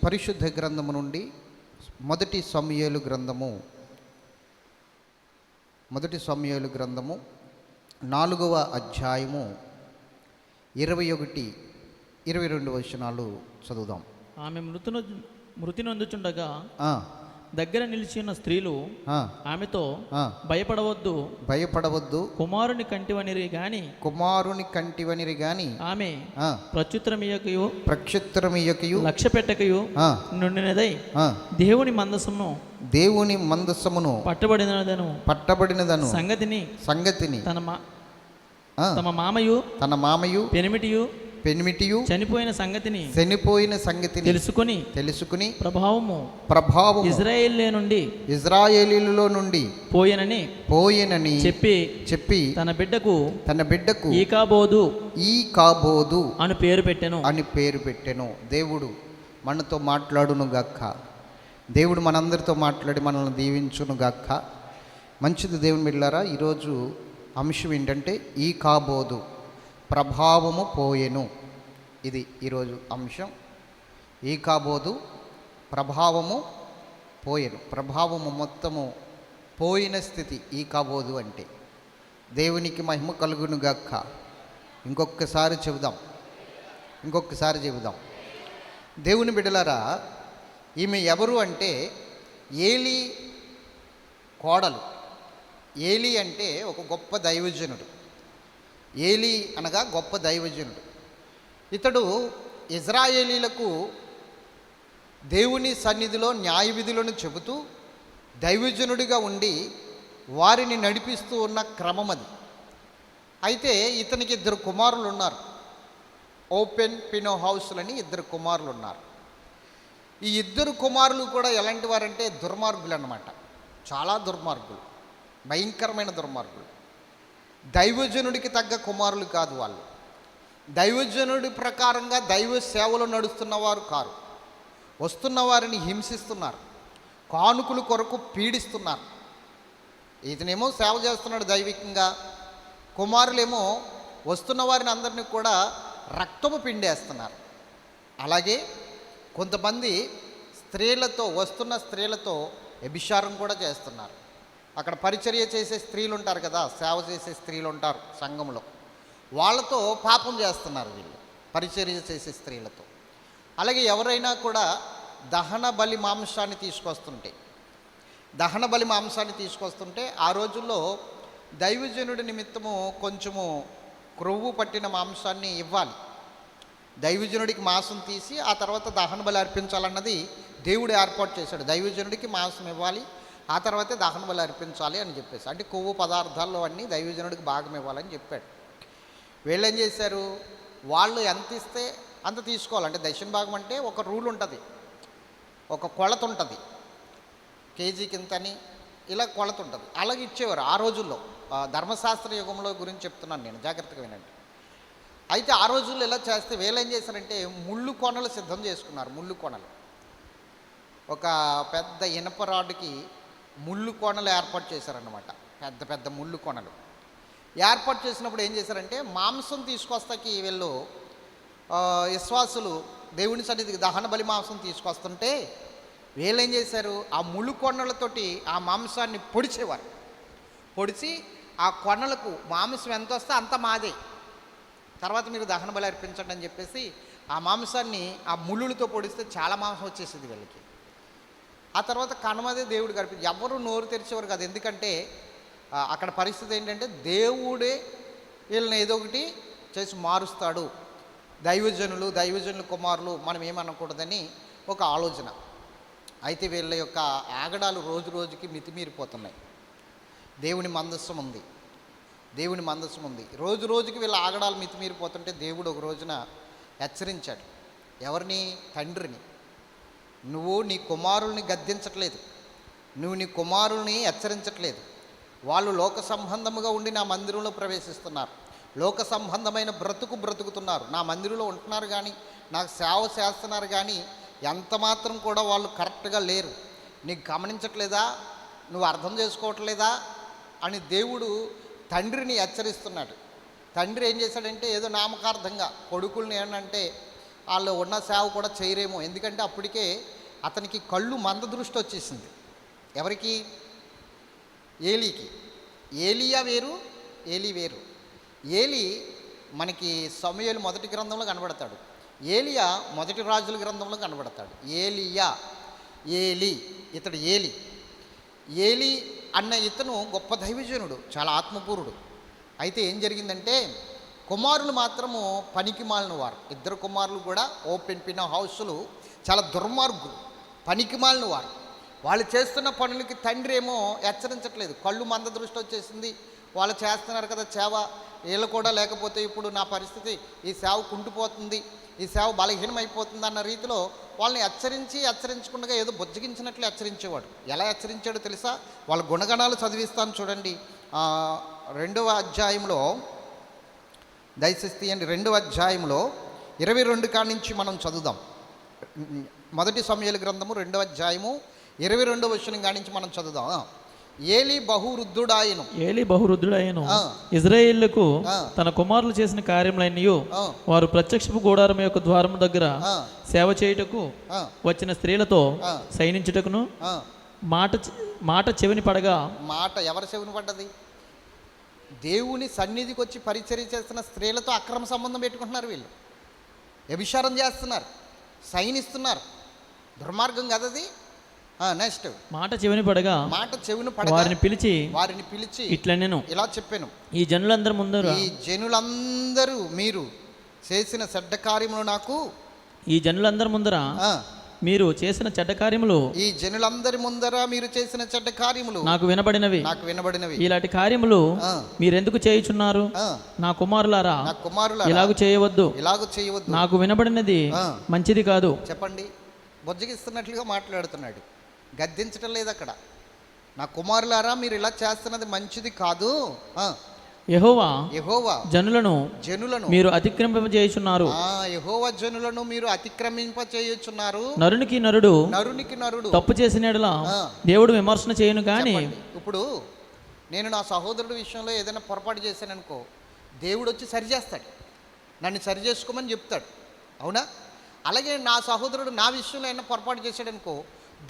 పరిశుద్ధ గ్రంథము నుండి మొదటి సమూయేలు గ్రంథము 4వ అధ్యాయము 21-22 వచనాలు చదువుదాం. ఆమె మృతి నొందుచుండగా దగ్గర నిలిచి ఉన్న స్త్రీలు ఆమెతో భయపడవద్దు, కుమారుని కంటివనిరి గాని ఆమె ప్రత్యుత్తరమియ్యకయు లక్ష్య పెట్టకయు నుండినదై దేవుని మందసమును పట్టబడినదను సంగతిని తమ మామయు పెనిమిటియు చనిపోయిన సంగతిని తెలుసుకుని ప్రభావము ఇజ్రాయేలీలో నుండి పోయినని చెప్పి తన బిడ్డకు ఈకాబోదు అని పేరు పెట్టెను. దేవుడు మనతో మాట్లాడును గాక. దేవుడు మనందరితో మాట్లాడి మనల్ని దీవించును గాక. మంచిది దేవుని బిడ్డలారా, ఈరోజు అంశం ఏంటంటే ఈకాబోదు, ప్రభావము పోయెను. ఇది ఈరోజు అంశం. ఈకాబోదు, ప్రభావము పోయెను. ప్రభావము మొత్తము పోయిన స్థితి ఈకాబోదు అంటే. దేవునికి మహిమ కలుగును గాక. ఇంకొకసారి చెబుదాం. దేవుని బిడ్డలారా, ఈమె ఎవరు అంటే ఏలీ కోడలు. ఏలీ అంటే ఒక గొప్ప దైవజనుడు. ఏలీ అనగా గొప్ప దైవజనుడు. ఇతడు ఇజ్రాయేలీలకు దేవుని సన్నిధిలో న్యాయ విధులను చెబుతూ దైవజనుడిగా ఉండి వారిని నడిపిస్తూ ఉన్న క్రమం అది. అయితే ఇతనికి 2 కుమారులు ఉన్నారు. ఓపెన్ పినో హౌస్లని 2 కుమారులు ఉన్నారు. ఈ 2 కుమారులు కూడా ఎలాంటి వారంటే దుర్మార్గులు అన్నమాట. చాలా దుర్మార్గులు, భయంకరమైన దుర్మార్గులు. దైవజనుడికి తగ్గ కుమారులు కాదు వాళ్ళు. దైవజనుడి ప్రకారంగా దైవ సేవలు నడుస్తున్నవారు కారు. వస్తున్న వారిని హింసిస్తున్నారు, కానుకలు కొరకు పీడిస్తున్నారు. ఇతనేమో సేవ చేస్తున్నాడు దైవికంగా, కుమారులేమో వస్తున్న వారిని అందరినీ కూడా రక్తము పిండేస్తున్నారు. అలాగే కొంతమంది వస్తున్న స్త్రీలతో వ్యభిచారం కూడా చేస్తున్నారు. అక్కడ పరిచర్య చేసే స్త్రీలు ఉంటారు కదా, సేవ చేసే స్త్రీలు ఉంటారు సంఘంలో, వాళ్ళతో పాపం చేస్తున్నారు వీళ్ళు, పరిచర్య చేసే స్త్రీలతో. అలాగే ఎవరైనా కూడా దహన బలి మాంసాన్ని తీసుకొస్తుంటే ఆ రోజుల్లో దైవజనుడి నిమిత్తము కొంచెము క్రొవ్వు పట్టిన మాంసాన్ని ఇవ్వాలి. దైవజనుడికి మాంసం తీసి ఆ తర్వాత దహన బలి అర్పించాలన్నది దేవుడు ఏర్పాటు చేశాడు. దైవజనుడికి మాంసం ఇవ్వాలి, ఆ తర్వాతే దహన బలి అర్పించాలి అని చెప్పేసి. అంటే కొవ్వు పదార్థాల్లో అన్నీ దైవజనుడికి భాగం ఇవ్వాలని చెప్పాడు. వీళ్ళు ఏం చేశారు, వాళ్ళు ఎంత ఇస్తే అంత తీసుకోవాలంటే దశమ భాగం అంటే ఒక రూల్ ఉంటుంది, ఒక కొలత ఉంటుంది, కేజీకి ఇంతని ఇలా కొలత ఉంటుంది. అలాగే ఇచ్చేవారు ఆ రోజుల్లో. ధర్మశాస్త్ర యుగంలో గురించి చెప్తున్నాను నేను, జాగ్రత్తగా వినండి. అయితే ఆ రోజుల్లో ఇలా చేస్తే వీళ్ళు ఏం చేశారంటే ముళ్ళు కొనలు సిద్ధం చేసుకున్నారు. ముళ్ళు కొనలు, ఒక పెద్ద ఇనప రాడ్డుకి ముళ్ళు కొనలు ఏర్పాటు చేశారన్నమాట. పెద్ద పెద్ద ముళ్ళు కొనలు ఏర్పాటు చేసినప్పుడు ఏం చేశారంటే మాంసం తీసుకొస్తాకి వీళ్ళు విశ్వాసులు దేవుని సన్నిధికి దహన బలి మాంసం తీసుకొస్తుంటే వీళ్ళు ఏం చేశారు, ఆ ముళ్ళు కొనలతోటి ఆ మాంసాన్ని పొడిచేవారు. పొడిచి ఆ కొనలకు మాంసం ఎంత వస్తే అంత మాదే, తర్వాత మీరు దహన బలి అర్పించండి అని చెప్పేసి ఆ మాంసాన్ని ఆ ముళ్ళులతో పొడిస్తే చాలా మాంసం వచ్చేసింది వీళ్ళకి. ఆ తర్వాత కనుమదే దేవుడు గడిపి ఎవరు నోరు తెరిచేవారు కాదు. ఎందుకంటే అక్కడ పరిస్థితి ఏంటంటే దేవుడే వీళ్ళని ఏదో ఒకటి చేసి మారుస్తాడు. దైవజనుల కుమారులు మనం ఏమనకూడదని ఒక ఆలోచన. అయితే వీళ్ళ యొక్క ఆగడాలు రోజు రోజుకి మితిమీరిపోతున్నాయి. దేవుని మందస్సం ఉంది. రోజు రోజుకి వీళ్ళ ఆగడాలు మితిమీరిపోతుంటే దేవుడు ఒక రోజున హెచ్చరించాడు. ఎవరిని? తండ్రిని. నువ్వు నీ కుమారుల్ని గద్దించట్లేదు, నువ్వు నీ కుమారుల్ని హెచ్చరించట్లేదు. వాళ్ళు లోక సంబంధముగా ఉండి నా మందిరంలో ప్రవేశిస్తున్నారు, లోక సంబంధమైన బ్రతుకుతున్నారు, నా మందిరంలో ఉంటున్నారు, కానీ నాకు సేవ చేస్తున్నారు, కానీ ఎంత మాత్రం కూడా వాళ్ళు కరెక్ట్గా లేరు. నీకు గమనించట్లేదా? నువ్వు అర్థం చేసుకోవట్లేదా అని దేవుడు తండ్రిని హెచ్చరిస్తున్నాడు. తండ్రి ఏం చేశాడంటే ఏదో నామకార్థంగా కొడుకుల్ని ఏంటంటే వాళ్ళు ఉన్న సేవ కూడా చేయరేమో, ఎందుకంటే అప్పటికే అతనికి కళ్ళు మంద దృష్టి వచ్చేసింది. ఎవరికి? ఏలీకి. ఏలియా వేరు, ఏలీ వేరు. ఏలీ మనకి సమూయేలు మొదటి గ్రంథంలో కనబడతాడు, ఏలియా మొదటి రాజుల గ్రంథంలో కనబడతాడు. ఏలియా, ఏలీ, ఇతడు ఏలీ. ఏలీ అన్న ఇతను గొప్ప దైవజనుడు, చాలా ఆత్మపూరుడు. అయితే ఏం జరిగిందంటే కుమారులు మాత్రము పనికి మాలిన వారు. ఇద్దరు కుమారులు కూడా ఓపెన్ పిన్ హౌస్లు, చాలా దుర్మార్గులు, పనికి మాలిన వారు. వాళ్ళు చేస్తున్న పనులకి తండ్రి ఏమో హెచ్చరించట్లేదు. కళ్ళు మంద దృష్టి వచ్చేసింది, వాళ్ళు చేస్తున్నారు కదా సేవ, వీళ్ళు కూడా లేకపోతే ఇప్పుడు నా పరిస్థితి, ఈ సేవ కుంటుపోతుంది, ఈ సేవ బలహీనమైపోతుంది అన్న రీతిలో వాళ్ళని హెచ్చరించకుండా ఏదో బుజ్జగించినట్లు హెచ్చరించేవాడు. ఎలా హెచ్చరించాడో తెలుసా? వాళ్ళ గుణగణాలు చదివిస్తాను చూడండి. 2వ అధ్యాయంలో, దయచేసి తీయండి, 2వ అధ్యాయంలో 22 కాడి నుంచి మనం చదువుదాం. మొదటి సమూయేలు గ్రంథము 2వ అధ్యాయము 22వ వచనం కాడి నుంచి మనం చదువుదాం. ఏలీ బహువృద్ధుడాయను. ఇజ్రాయేలుకు తన కుమారులు చేసిన కార్యములన్నీ వారు ప్రత్యక్షపు గుడారం యొక్క ద్వారం దగ్గర సేవ చేయుటకు వచ్చిన స్త్రీలతో సైనించుటకును మాట చెవిని పడగా. మాట ఎవరి చెవిని పడ్డది? దేవుని సన్నిధికి వచ్చి పరిచర్య చేస్తున్న స్త్రీలతో అక్రమ సంబంధం పెట్టుకుంటున్నారు వీళ్ళు, వ్యభిచారం చేస్తున్నారు, సైనిస్తున్నారు. దుర్మార్గం కదది. నెక్స్ట్, మాట చెవిని పడగా వారిని పిలిచి ఇట్లా నేను ఇలా చెప్పాను, ఈ జనులందరూ మీరు చేసిన చెడ్డ కార్యములు నాకు, ఈ జనులందరి ముందర మీరు చేసిన చెడ్డ కార్యములు, ఈ జనులందరి ముందర మీరు చేసిన చెడ్డ కార్యములు నాకు వినబడినవి. ఇలాంటి కార్యములు మీరెందుకు చేయుచున్నారు? నా కుమారులారా ఇలాగ చేయవద్దు, నాకు వినబడినది మంచిది కాదు. చెప్పండి, బొజ్జగిస్తున్నట్లుగా మాట్లాడుతున్నాడు, గద్దించటం లేదు అక్కడ. నా కుమారులారా మీరు ఇలా చేస్తున్నది మంచిది కాదు. యెహోవా జనులను మీరు అతిక్రమింపజేయుచున్నారు. యెహోవా జనులను మీరు అతిక్రమింపజేయుచున్నారు. నరునికి నరుడు తప్పు చేసిన యెడల దేవుడు విమర్శన చేయను. కానీ ఇప్పుడు నేను నా సహోదరుడి విషయంలో ఏదైనా పొరపాటు చేశాననుకో, దేవుడు వచ్చి సరిచేస్తాడు, నన్ను సరి చేసుకోమని చెప్తాడు, అవునా? అలాగే నా సహోదరుడు నా విషయంలో ఏమైనా పొరపాటు చేశాడనుకో,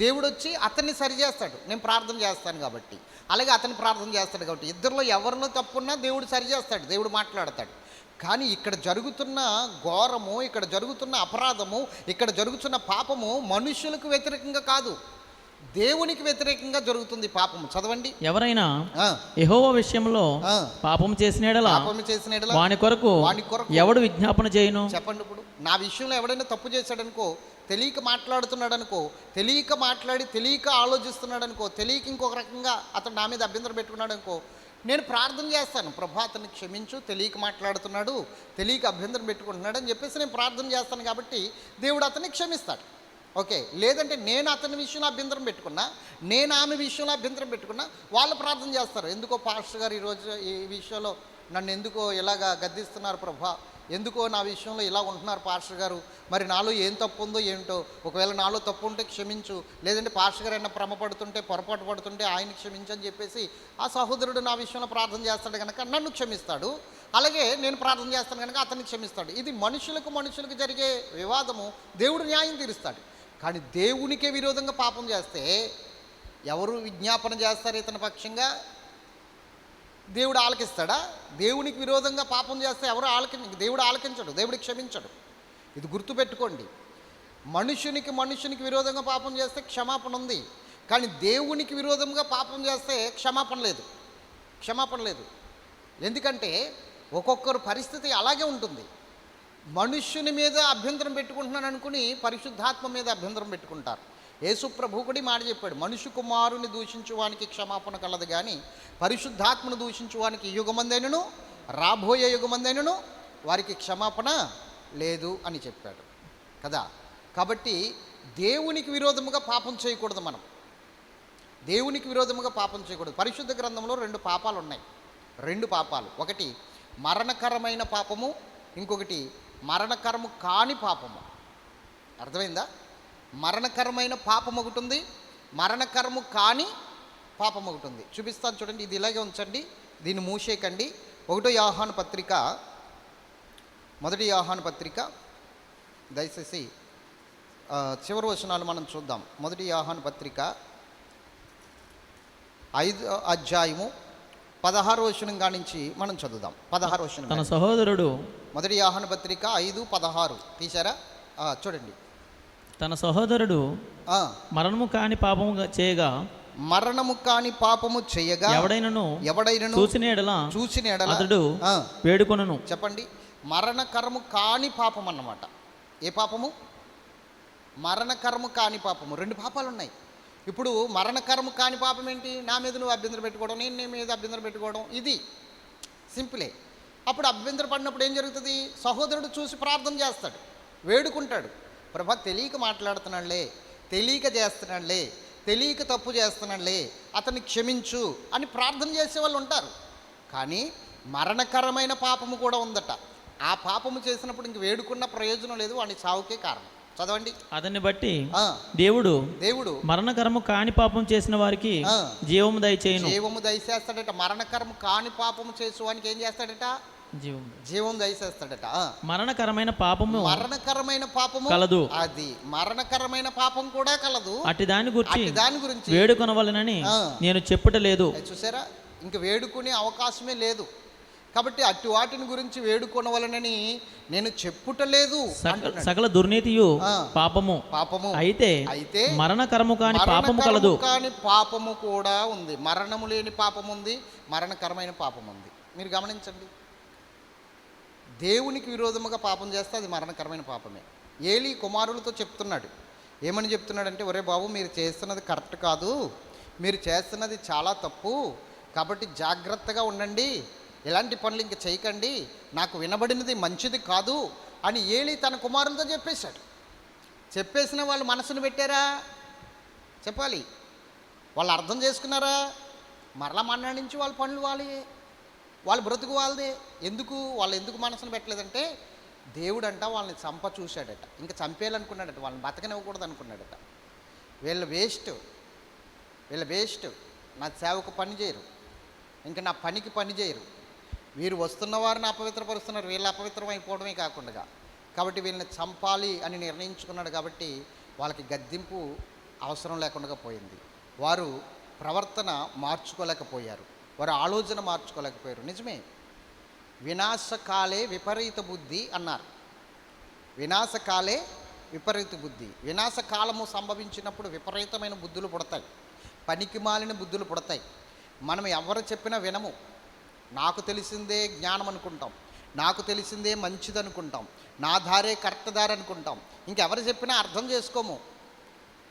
దేవుడు వచ్చి అతన్ని సరి చేస్తాడు, నేను ప్రార్థన చేస్తాను కాబట్టి. అలాగే అతను ప్రార్థన చేస్తాడు కాబట్టి ఇద్దరిలో ఎవరినో తప్పున్నా దేవుడు సరి చేస్తాడు, దేవుడు మాట్లాడతాడు. కానీ ఇక్కడ జరుగుతున్న ఘోరము, ఇక్కడ జరుగుతున్న అపరాధము, ఇక్కడ జరుగుతున్న పాపము మనుషులకు వ్యతిరేకంగా కాదు, దేవునికి వ్యతిరేకంగా జరుగుతుంది పాపము. చదవండి. ఎవరైనా యెహోవా విషయంలో పాపం చేసిన యెడల వాని కొరకు ఎవడు విజ్ఞాపన చేయను? చెప్పండి. ఇప్పుడు నా విషయంలో ఎవడైనా తప్పు చేశాడనుకో, తెలియక మాట్లాడుతున్నాడు అనుకో, తెలియక మాట్లాడి తెలియక ఆలోచిస్తున్నాడు అనుకో, తెలియక ఇంకొక రకంగా అతను నా మీద అభ్యంతరం పెట్టుకున్నాడు అనుకో, నేను ప్రార్థన చేస్తాను, ప్రభా అతన్ని క్షమించు, తెలియక మాట్లాడుతున్నాడు, తెలియక అభ్యంతరం పెట్టుకుంటున్నాడు అని చెప్పేసి నేను ప్రార్థన చేస్తాను. కాబట్టి దేవుడు అతన్ని క్షమిస్తాడు. ఓకే. లేదంటే నేను అతని విషయంలో అభ్యంతరం పెట్టుకున్నా, నేను ఆమె విషయంలో అభ్యంతరం పెట్టుకున్నా, వాళ్ళు ప్రార్థన చేస్తారు, ఎందుకో పాస్టర్ గారు ఈరోజు ఈ విషయంలో నన్ను ఎందుకో ఇలాగా గద్దిస్తున్నారు ప్రభా, ఎందుకో నా విషయంలో ఇలా ఉంటున్నారు పాస్టర్ గారు, మరి నాలో ఏం తప్పు ఉందో ఏంటో, ఒకవేళ నాలో తప్పు ఉంటే క్షమించు, లేదంటే పాస్టర్ గారు అయినా భ్రమపడుతుంటే పొరపాటు పడుతుంటే ఆయన క్షమించని చెప్పేసి ఆ సహోదరుడు నా విషయంలో ప్రార్థన చేస్తాడు కనుక నన్ను క్షమిస్తాడు, అలాగే నేను ప్రార్థన చేస్తాను కనుక అతన్ని క్షమిస్తాడు. ఇది మనుషులకు జరిగే వివాదము, దేవుడు న్యాయం తీరుస్తాడు. కానీ దేవునికే విరోధంగా పాపం చేస్తే ఎవరు విజ్ఞాపన చేస్తారు ఇతని పక్షంగా? దేవుడు ఆలకిస్తాడా? దేవునికి విరోధంగా పాపం చేస్తే ఎవరు దేవుడు ఆలకించడు, దేవుడు క్షమించడు. ఇది గుర్తుపెట్టుకోండి. మనుషునికి విరోధంగా పాపం చేస్తే క్షమాపణ ఉంది, కానీ దేవునికి విరోధంగా పాపం చేస్తే క్షమాపణ లేదు. ఎందుకంటే ఒక్కొక్కరు పరిస్థితి అలాగే ఉంటుంది. మనుష్యుని మీద అభ్యంతరం పెట్టుకుంటున్నాను అనుకుని పరిశుద్ధాత్మ మీద అభ్యంతరం పెట్టుకుంటారు. యేసు ప్రభు కూడా మాట చెప్పాడు, మనుష్య కుమారుని దూషించువానికి క్షమాపణ కలదు, కానీ పరిశుద్ధాత్మను దూషించువానికి యుగమందైనను రాబోయే యుగమందైనను వారికి క్షమాపణ లేదు అని చెప్పాడు కదా. కాబట్టి దేవునికి విరోధముగా పాపం చేయకూడదు. మనం దేవునికి విరోధముగా పాపం చేయకూడదు. పరిశుద్ధ గ్రంథంలో 2 పాపాలు ఉన్నాయి. 2 పాపాలు, ఒకటి మరణకరమైన పాపము, ఇంకొకటి మరణకరము కాని పాపము. అర్థమైందా? మరణకరమైన పాపం ఒకటి ఉంది, మరణకరము కాని పాపం ఒకటి ఉంది. చూపిస్తాను చూడండి, ఇది ఇలాగే ఉంచండి, దీన్ని మూసేయకండి. 1 యోహాను పత్రిక 1 యోహాను పత్రిక దయచేసి చివరి వచనాలు మనం చూద్దాం. 1 యోహాను పత్రిక 5వ అధ్యాయము 16వ వచనం కానించి మనం చదువుదాం. 16వ వచనం. తన సహోదరుడు 1 యోహాను పత్రిక 5:16 తీశారా? చూడండి. తన సహోదరుడు మరణము కాని పాపము చేయగా, మరణము కాని పాపము చేయగా ఎవడైనను చూసిన ఎడల అతడు వేడుకొనును. చెప్పండి, మరణకరము కాని పాపం అన్నమాట. ఏ పాపము? మరణకరము కాని పాపము. 2 పాపాలు ఉన్నాయి. ఇప్పుడు మరణకరము కాని పాపం ఏంటి? నా మీద నువ్వు అభ్యంతరం పెట్టుకోవడం, నేను నీ మీద అభ్యంతరం పెట్టుకోవడం, ఇది సింపులే. అప్పుడు అభ్యంతరం పడినప్పుడు ఏం జరుగుతుంది? సహోదరుడు చూసి ప్రార్థన చేస్తాడు, వేడుకుంటాడు, ప్రభా తెలియక మాట్లాడుతున్నాడులే, తెలియక చేస్తున్నాడులే, తెలియక తప్పు చేస్తున్నాడులే, అతన్ని క్షమించు అని ప్రార్థన చేసేవాళ్ళు ఉంటారు. కానీ మరణకరమైన పాపము కూడా ఉందట. ఆ పాపము చేసినప్పుడు ఇంక వేడుకున్న ప్రయోజనం లేదు, వాడిని చావుకే కారణం. చదవండి. అతన్ని బట్టి దేవుడు మరణకరము కాని పాపం చేసిన వారికి జీవము దయచేస్తాడట. మరణకరము కాని పాపము చేసేవానికి ఏం చేస్తాడట? జీవం దయచేస్తాడట. మరణకరమైన పాపము కలదు. అది మరణకరమైన పాపం కూడా కలదు. అట్టి దాని గురించి వేడుకొనవలెనని నేను చెప్పుటలేదు. చూసారా, ఇంక వేడుకునే అవకాశమే లేదు. కాబట్టి అట్టి వాటిని గురించి వేడుకొనవలనని నేను చెప్పుటలేదు. సకల దుర్నీతియు పాపము అయితే మరణకరము కాని పాపము కలదు. కానీ పాపము కూడా ఉంది. మరణము లేని పాపం ఉంది, మరణకరమైన పాపం ఉంది. మీరు గమనించండి, దేవునికి విరోధముగా పాపం చేస్తే అది మరణకరమైన పాపమే. ఏలీ కుమారులతో చెప్తున్నాడు. ఏమని చెప్తున్నాడంటే, ఒరే బాబు, మీరు చేస్తున్నది కరెక్ట్ కాదు, మీరు చేస్తున్నది చాలా తప్పు, కాబట్టి జాగ్రత్తగా ఉండండి, ఎలాంటి పనులు ఇంక చేయకండి, నాకు వినబడినది మంచిది కాదు అని ఏలీ తన కుమారులతో చెప్పేశాడు. చెప్పేసిన వాళ్ళు మనసును పెట్టారా? చెప్పాలి. వాళ్ళు అర్థం చేసుకున్నారా? మరలా మన్నాడి నుంచి వాళ్ళ పనులు వాళ్ళ బ్రతుకు వాళ్ళదే. వాళ్ళు ఎందుకు మనసును పెట్టలేదంటే, దేవుడంట వాళ్ళని చంప చూశాడట, ఇంకా చంపేయాలనుకున్నాడట, వాళ్ళని బతకనివ్వకూడదు అనుకున్నాడట. వీళ్ళు వేస్ట్, నా సేవకు పని చేయరు, ఇంకా నా పనికి పని చేయరు, వీరు వస్తున్న వారిని అపవిత్రపరుస్తున్నారు, వీళ్ళు అపవిత్రం అయిపోవడమే కాకుండా, కాబట్టి వీళ్ళని చంపాలి అని నిర్ణయించుకున్నాడు. కాబట్టి వాళ్ళకి గద్దింపు అవసరం లేకుండా పోయింది. వారు ప్రవర్తన మార్చుకోలేకపోయారు, వారు ఆలోచన మార్చుకోలేకపోయారు. నిజమే, వినాశకాలే విపరీత బుద్ధి అన్నారు. వినాశకాలే విపరీత బుద్ధి. వినాశకాలము సంభవించినప్పుడు విపరీతమైన బుద్ధులు పుడతాయి, పనికి మాలిన బుద్ధులు పుడతాయి. మనం ఎవరు చెప్పినా వినము. నాకు తెలిసిందే జ్ఞానం అనుకుంటాం, నాకు తెలిసిందే మంచిది అనుకుంటాం, నా దారే కరెక్ట్ దారి అనుకుంటాం. ఇంకెవరు చెప్పినా అర్థం చేసుకోము.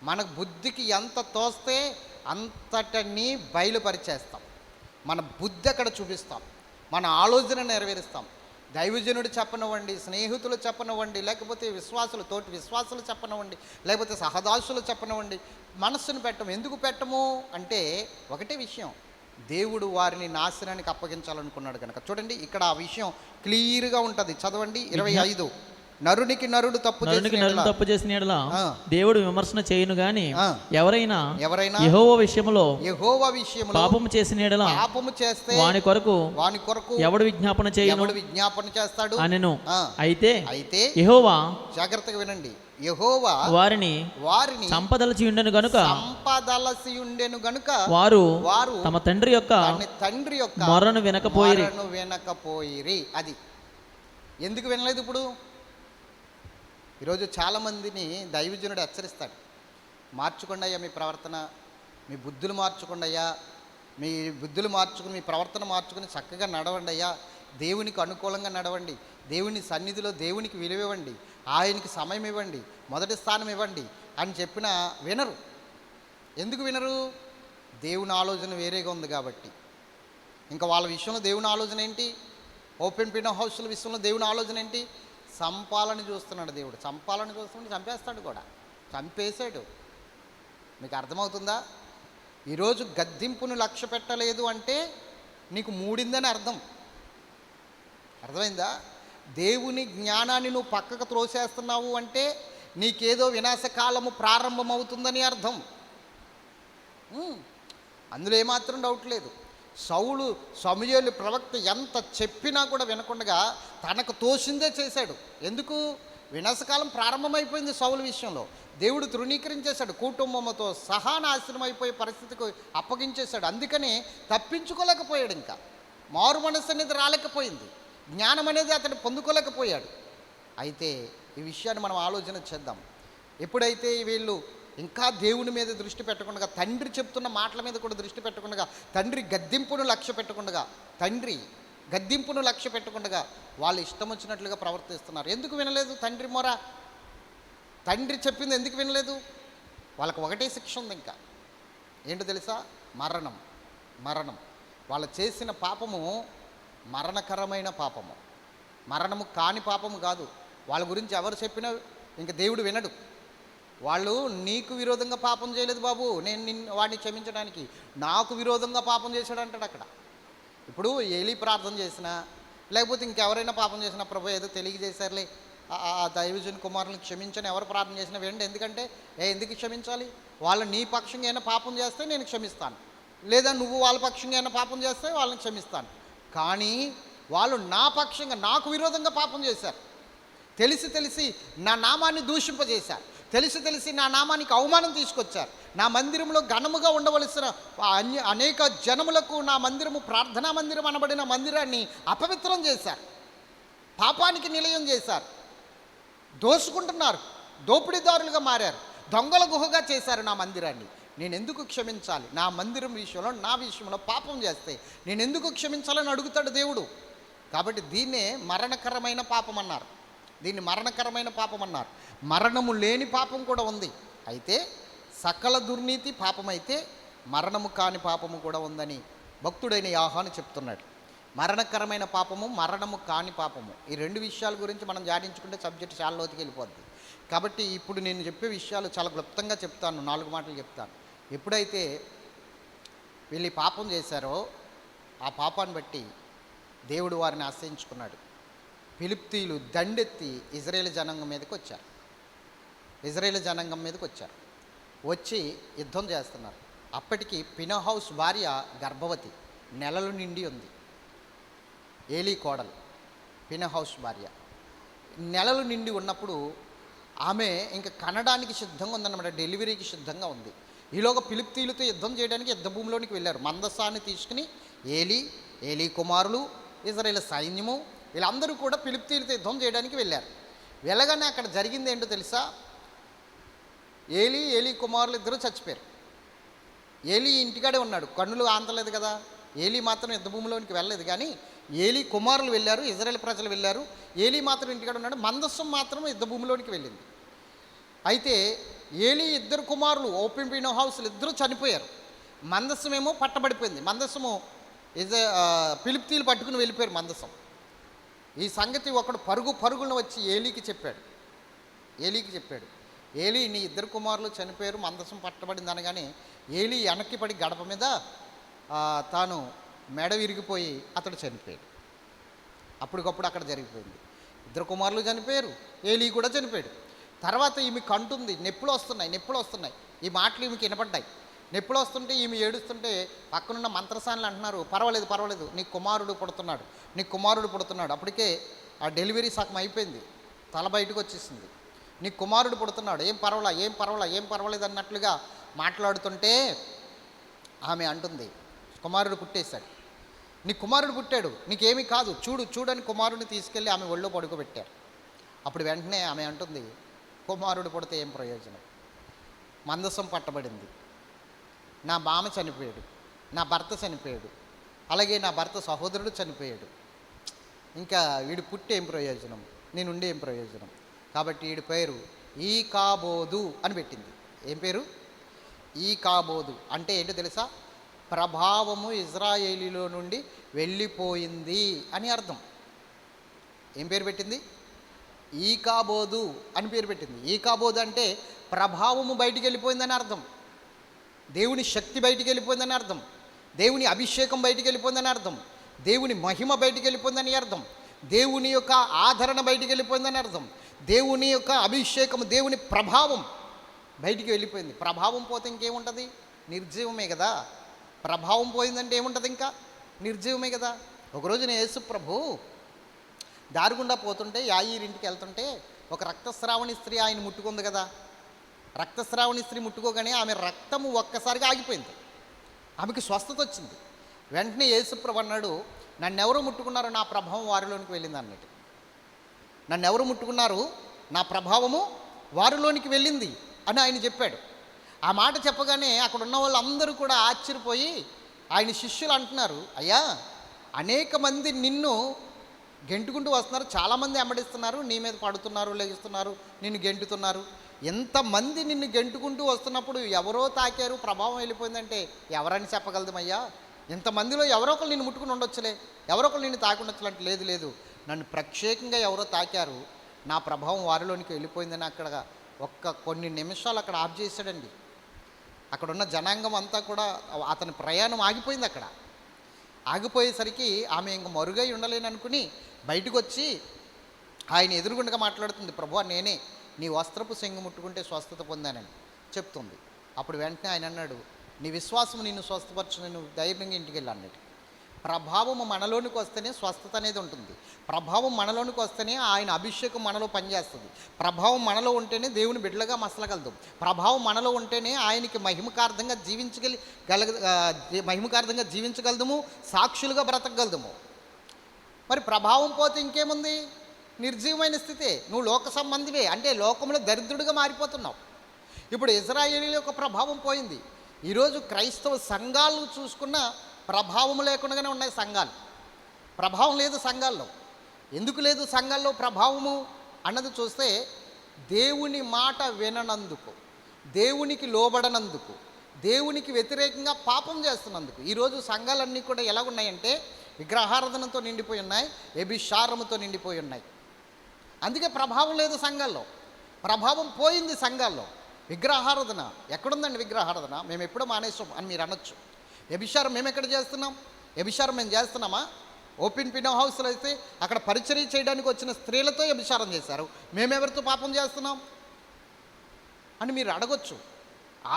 మన బుద్ధికి ఎంత తోస్తే అంతటని బయలుపరిచేస్తాం, మన బుద్ధి అక్కడ చూపిస్తాం, మన ఆలోచన నెరవేరుస్తాం. దైవజనుడు చెప్పనివ్వండి, స్నేహితులు చెప్పనివ్వండి, లేకపోతే తోటి విశ్వాసులు చెప్పనివ్వండి, లేకపోతే సహదాసులు చెప్పనివ్వండి, మనస్సును పెట్టము. ఎందుకు పెట్టము అంటే ఒకటే విషయం, దేవుడు వారిని నాశనానికి అప్పగించాలనుకున్నాడు కనుక. చూడండి, ఇక్కడ ఆ విషయం క్లియర్గా ఉంటుంది. చదవండి 25. నరునికి నరుడు తప్పు చేసిన యెడల దేవుడు విమర్శన చేయను గాని ఎవరైనా యెహోవా విషయములో పాపము చేసిన యెడల పాపము చేస్తే వాని కొరకు ఎవడు విజ్ఞాపన చేస్తాడు అనెను. అయితే యెహోవా, జాగ్రత్తగా వినండి, యెహోవా వారిని సంపదలసి ఉండెను గనుక వారు తమ తండ్రి యొక్క మొర్రను వినకపోయిరి. అది ఎందుకు వినలేదు? ఇప్పుడు ఈరోజు చాలామందిని దైవజనుడు హెచ్చరిస్తాడు, మార్చుకోండి అయ్యా మీ ప్రవర్తన, మీ బుద్ధులు మార్చుకోండి అయ్యా, మీ బుద్ధులు మార్చుకుని మీ ప్రవర్తన మార్చుకుని చక్కగా నడవండి అయ్యా, దేవునికి అనుకూలంగా నడవండి, దేవుని సన్నిధిలో దేవునికి విలువ ఇవ్వండి, ఆయనకి సమయం ఇవ్వండి, మొదటి స్థానం ఇవ్వండి అని చెప్పినా వినరు. ఎందుకు వినరు? దేవుని ఆలోచన వేరేగా ఉంది కాబట్టి. ఇంకా వాళ్ళ విషయంలో దేవుని ఆలోచన ఏంటి? ఓపెన్ పిన్ హౌస్ల విషయంలో దేవుని ఆలోచన ఏంటి? చంపాలని చూస్తున్నాడు దేవుడు. చంపాలని చూస్తున్నాడు, చంపేస్తాడు కూడా, చంపేశాడు. మీకు అర్థమవుతుందా? ఈరోజు గద్దింపును లక్ష్య పెట్టలేదు అంటే నీకు మూడిందని అర్థమైందా? దేవుని జ్ఞానాన్ని నువ్వు పక్కకు త్రోసేస్తున్నావు అంటే నీకేదో వినాశకాలము ప్రారంభమవుతుందని అర్థం. అందులో ఏమాత్రం డౌట్ లేదు. సమూయేలు ప్రవక్త ఎంత చెప్పినా కూడా వినకుండా తనకు తోసిందే చేశాడు. ఎందుకు? వినాశకాలం ప్రారంభమైపోయింది సౌలు విషయంలో. దేవుడు తృణీకరించేశాడు, కుటుంబంతో సహా నాశనం అయిపోయే పరిస్థితికి అప్పగించేశాడు. అందుకని తప్పించుకోలేకపోయాడు. ఇంకా మారు మనసు అనేది రాలేకపోయింది, జ్ఞానం అనేది అతడు పొందుకోలేకపోయాడు. అయితే ఈ విషయాన్ని మనం ఆలోచన చేద్దాం. ఎప్పుడైతే వీళ్ళు ఇంకా దేవుని మీద దృష్టి పెట్టకుండా, తండ్రి చెప్తున్న మాటల మీద కూడా దృష్టి పెట్టకుండా, తండ్రి గద్దింపును లక్ష్య పెట్టకుండా వాళ్ళు ఇష్టం వచ్చినట్లుగా ప్రవర్తిస్తున్నారు. ఎందుకు వినలేదు తండ్రి మొర? తండ్రి చెప్పింది ఎందుకు వినలేదు? వాళ్ళకు ఒకటే శిక్ష ఉంది. ఇంకా ఏంటో తెలుసా? మరణం. వాళ్ళు చేసిన పాపము మరణకరమైన పాపము, మరణము కాని పాపము కాదు. వాళ్ళ గురించి ఎవరు చెప్పినా ఇంక దేవుడు వినడు. వాళ్ళు నీకు విరోధంగా పాపం చేయలేదు బాబు, నేను వాడిని క్షమించడానికి, నాకు విరోధంగా పాపం చేశాడు అంటాడు అక్కడ. ఇప్పుడు ఏలీ ప్రార్థన చేసినా, లేకపోతే ఇంకెవరైనా పాపం చేసినా, ప్రభు ఏదో తెలియజేశారులే ఆ దైవజన కుమారులను క్షమించని ఎవరు ప్రార్థన చేసినా వినండి. ఎందుకంటే ఎందుకు క్షమించాలి? వాళ్ళు నీ పక్షంగా అయినా పాపం చేస్తే నేను క్షమిస్తాను, లేదా నువ్వు వాళ్ళ పక్షంగా అయినా పాపం చేస్తే వాళ్ళని క్షమిస్తాను. కానీ వాళ్ళు నా పక్షంగా, నాకు విరోధంగా పాపం చేశారు. తెలిసి నా నామాన్ని దూషింపజేశారు, తెలిసి నా నామానికి అవమానం తీసుకొచ్చారు. నా మందిరంలో ఘనముగా ఉండవలసిన అనేక జనములకు నా మందిరము, ప్రార్థనా మందిరం అనబడిన మందిరాన్ని అపవిత్రం చేశారు, పాపానికి నిలయం చేశారు, దోసుకుంటున్నారు, దోపిడీదారులుగా మారారు, దొంగల గుహగా చేశారు నా మందిరాన్ని. నేను ఎందుకు క్షమించాలి? నా మందిరం విషయంలో, నా విషయంలో పాపం చేస్తే నేను ఎందుకు క్షమించాలని అడుగుతాడు దేవుడు. కాబట్టి దీన్నే మరణకరమైన పాపం అన్నారు. మరణము లేని పాపం కూడా ఉంది. అయితే సకల దుర్నీతి పాపమైతే మరణము కాని పాపము కూడా ఉందని భక్తుడైన యోహాను చెప్తున్నాడు. మరణకరమైన పాపము, మరణము కాని పాపము, ఈ రెండు విషయాల గురించి మనం ధ్యానించుకుంటే సబ్జెక్ట్ చాలా లోతుకి వెళ్ళిపోద్ది. కాబట్టి ఇప్పుడు నేను చెప్పే విషయాలు చాలా క్లుప్తంగా చెప్తాను, 4 మాటలు చెప్తాను. ఎప్పుడైతే వీళ్ళు పాపం చేశారో ఆ పాపాన్ని బట్టి దేవుడు వారిని ఆశ్రయించుకున్నాడు. ఫిలిష్తీయులు దండెత్తి ఇజ్రాయేల్ జనాంగం మీదకి వచ్చారు. వచ్చి యుద్ధం చేస్తున్నారు. అప్పటికి ఫీనెహాసు భార్య గర్భవతి, నెలలు నిండి ఉంది. ఏలీ కోడలు ఫీనెహాసు భార్య నెలలు నిండి ఉన్నప్పుడు ఆమె ఇంకా కనడానికి సిద్ధంగా ఉందన్నమాట, డెలివరీకి సిద్ధంగా ఉంది. ఈలోగా ఫిలిష్తీయులతో యుద్ధం చేయడానికి యుద్ధ భూమిలోనికి వెళ్ళారు. మందసాన్ని తీసుకుని ఏలీ కుమారులు, ఇజ్రాయేల్ సైన్యము, వీళ్ళందరూ కూడా ఫిలిష్తీయులతో యుద్ధం చేయడానికి వెళ్ళారు. వెళ్ళగానే అక్కడ జరిగింది ఏంటో తెలుసా? ఏలీ కుమారులు ఇద్దరూ చచ్చిపోయారు. ఏలీ ఇంటికాడే ఉన్నాడు, కన్నులు ఆంతలేదు కదా. ఏలీ మాత్రం యుద్ధ భూమిలోనికి వెళ్ళలేదు, కానీ ఏలీ కుమారులు వెళ్ళారు, ఇజ్రాయేల్ ప్రజలు వెళ్ళారు. ఏలీ మాత్రం ఇంటికాడ ఉన్నాడు. మందస్సం మాత్రం యుద్ధ భూమిలోనికి వెళ్ళింది. అయితే ఏలీ ఇద్దరు కుమారులు ఓపెన్ ఫీనెహాసులు ఇద్దరు చనిపోయారు. మందస్సం ఏమో పట్టబడిపోయింది. మందస్సము ఫిలిష్తీయులు పట్టుకుని వెళ్ళిపోయారు మందస్సం. ఈ సంగతి ఒకడు పరుగున వచ్చి ఏలీకి చెప్పాడు. ఏలీ నీ ఇద్దరు కుమారులు చనిపోయారు, మందసం పట్టబడింది అనగానే ఏలీ వెనక్కి పడి గడప మీద తాను మెడ విరిగిపోయి అతడు చనిపోయాడు. అప్పటికప్పుడు అక్కడ జరిగిపోయింది. ఇద్దరు కుమారులు చనిపోయారు, ఏలీ కూడా చనిపోయాడు. తర్వాత ఈమె కంటుంది, నొప్పులు వస్తున్నాయి. ఈ మాటలు ఈమెకి వినపడ్డాయి. నొప్పులు వస్తుంటే ఈమె ఏడుస్తుంటే పక్కనున్న మంత్రసానులు అంటున్నారు, పర్వాలేదు నీకు కుమారుడు పుడుతున్నాడు. అప్పటికే ఆ డెలివరీ సగం అయిపోయింది, తల బయటకు వచ్చేసింది. నీకు కుమారుడు పుడుతున్నాడు, ఏం పర్వాలేదు అన్నట్లుగా మాట్లాడుతుంటే ఆమె అంటుంది, కుమారుడు పుట్టేశాడు, నీ కుమారుడు పుట్టాడు, నీకేమీ కాదు, చూడని కుమారుడిని తీసుకెళ్ళి ఆమె ఒళ్ళో పడుకోబెట్టారు. అప్పుడు వెంటనే ఆమె అంటుంది, కుమారుడు పుడితే ఏం ప్రయోజనం? మందసం పట్టబడింది, నా మామ చనిపోయాడు, నా భర్త చనిపోయాడు, అలాగే నా భర్త సహోదరుడు చనిపోయాడు, ఇంకా వీడు పుట్టి ఏం ప్రయోజనం, నేనుండి ఏం ప్రయోజనం? కాబట్టి వీడి పేరు ఈకాబోదు అని పెట్టింది. ఏం పేరు? ఈకాబోదు అంటే ఏంటో తెలుసా? ప్రభావము ఇజ్రాయేలీలో నుండి వెళ్ళిపోయింది అని అర్థం. ఏం పేరు పెట్టింది? ఈకాబోదు అని పేరు పెట్టింది. ఈకాబోదు అంటే ప్రభావము బయటికి వెళ్ళిపోయిందని అర్థం, దేవుని శక్తి బయటికి వెళ్ళిపోయిందని అర్థం, దేవుని అభిషేకం బయటికి వెళ్ళిపోయిందని అర్థం, దేవుని మహిమ బయటికి వెళ్ళిపోయిందని అర్థం, దేవుని యొక్క ఆదరణ బయటికి వెళ్ళిపోయిందని అర్థం, దేవుని యొక్క అభిషేకం, దేవుని ప్రభావం బయటికి వెళ్ళిపోయింది. ప్రభావం పోతే ఇంకేముంటుంది? నిర్జీవమే కదా. ప్రభావం పోయిందంటే ఏముంటుంది? ఇంకా నిర్జీవమే కదా. ఒకరోజు నేను యేసు ప్రభు దారుగుండా పోతుంటే యాయీరింటికి వెళ్తుంటే ఒక రక్తస్రావణి స్త్రీ ఆయన ముట్టుకుంది కదా, రక్తస్రావణి స్త్రీ ముట్టుకోగానే ఆమె రక్తము ఒక్కసారిగా ఆగిపోయింది, ఆమెకి స్వస్థత వచ్చింది. వెంటనే యేసుప్రభు అన్నాడు, నన్నెవరు ముట్టుకున్నారో నా ప్రభావం వారిలోనికి వెళ్ళింది అన్నట్టు. నన్నెవరు ముట్టుకున్నారు, నా ప్రభావము వారిలోనికి వెళ్ళింది అని ఆయన చెప్పాడు. ఆ మాట చెప్పగానే అక్కడ ఉన్న వాళ్ళందరూ కూడా ఆశ్చర్యపోయి ఆయన శిష్యులు అంటున్నారు, అయ్యా అనేక మంది నిన్ను గెంటుకుంటూ వస్తున్నారు, చాలామంది వెంబడిస్తున్నారు, నీ మీద పడుతున్నారు, లెగుస్తున్నారు, నిన్ను గెంటుతున్నారు. ఎంతమంది నిన్ను గెంటుకుంటూ వస్తున్నప్పుడు ఎవరో తాకారు, ప్రభావం వెళ్ళిపోయిందంటే ఎవరని చెప్పగలదమయ్యా? ఇంతమందిలో ఎవరో ఒకరు నిన్ను ముట్టుకుని ఉండొచ్చులే, ఎవరో ఒకరు నిన్ను తాకుండొచ్చులే అంటే లేదు లేదు, నన్ను ప్రత్యేకంగా ఎవరో తాకారు, నా ప్రభావం వారిలోనికి వెళ్ళిపోయిందని అక్కడ కొన్ని నిమిషాలు అక్కడ ఆఫ్ చేశాడండి. అక్కడ ఉన్న జనాంగం అంతా కూడా అతని ప్రయాణం ఆగిపోయింది. అక్కడ ఆగిపోయేసరికి ఆమె ఇంక మరుగై ఉండలేని అనుకుని బయటకు వచ్చి ఆయన ఎదురుగుండగా మాట్లాడుతుంది, ప్రభువా నేనే నీ వస్త్రపు సెంగు ముట్టుకుంటే స్వస్థత పొందానని చెప్తుంది. అప్పుడు వెంటనే ఆయన అన్నాడు, నీ విశ్వాసం నిన్ను స్వస్థపరచు, నేను ధైర్యంగా ఇంటికి వెళ్ళి అన్నట్టు. ప్రభావం మనలోనికి వస్తేనే స్వస్థత అనేది ఉంటుంది. ప్రభావం మనలోనికి వస్తేనే ఆయన అభిషేకం మనలో పనిచేస్తుంది. ప్రభావం మనలో ఉంటేనే దేవుని బిడ్డలుగా మసలగలదు. ప్రభావం మనలో ఉంటేనే ఆయనకి మహిమకార్థంగా జీవించగలదము, సాక్షులుగా బ్రతకగలదము. మరి ప్రభావం పోతే ఇంకేముంది? నిర్జీవమైన స్థితే, నువ్వు లోక సంబంధివే, అంటే లోకంలో దరిద్రుడిగా మారిపోతున్నావు. ఇప్పుడు ఇజ్రాయేలీల యొక్క ప్రభావం పోయింది. ఈరోజు క్రైస్తవ సంఘాలు చూసుకున్న ప్రభావం లేకుండానే ఉన్నాయి సంఘాలు. ప్రభావం లేదు సంఘాల్లో. ఎందుకు లేదు సంఘాల్లో ప్రభావము అన్నది చూస్తే, దేవుని మాట విననందుకు, దేవునికి లోబడనందుకు, దేవునికి వ్యతిరేకంగా పాపం చేస్తున్నందుకు ఈరోజు సంఘాలన్నీ కూడా ఎలా ఉన్నాయంటే విగ్రహారాధనతో నిండిపోయి ఉన్నాయి, వ్యభిచారముతో నిండిపోయి ఉన్నాయి. అందుకే ప్రభావం లేదు సంఘాల్లో, ప్రభావం పోయింది సంఘాల్లో. విగ్రహారాధన ఎక్కడుందండి? విగ్రహారాధన మేము ఎప్పుడో మానేసాం అని మీరు అనొచ్చు. వ్యభిచారం మేము ఎక్కడ చేస్తున్నాం? వ్యభిచారం మేము చేస్తున్నామా? ఓపెన్ పినో హౌస్లో అయితే అక్కడ పరిచర్య చేయడానికి వచ్చిన స్త్రీలతో వ్యభిచారం చేశారు, మేమెవరితో పాపం చేస్తున్నాం అని మీరు అడగొచ్చు.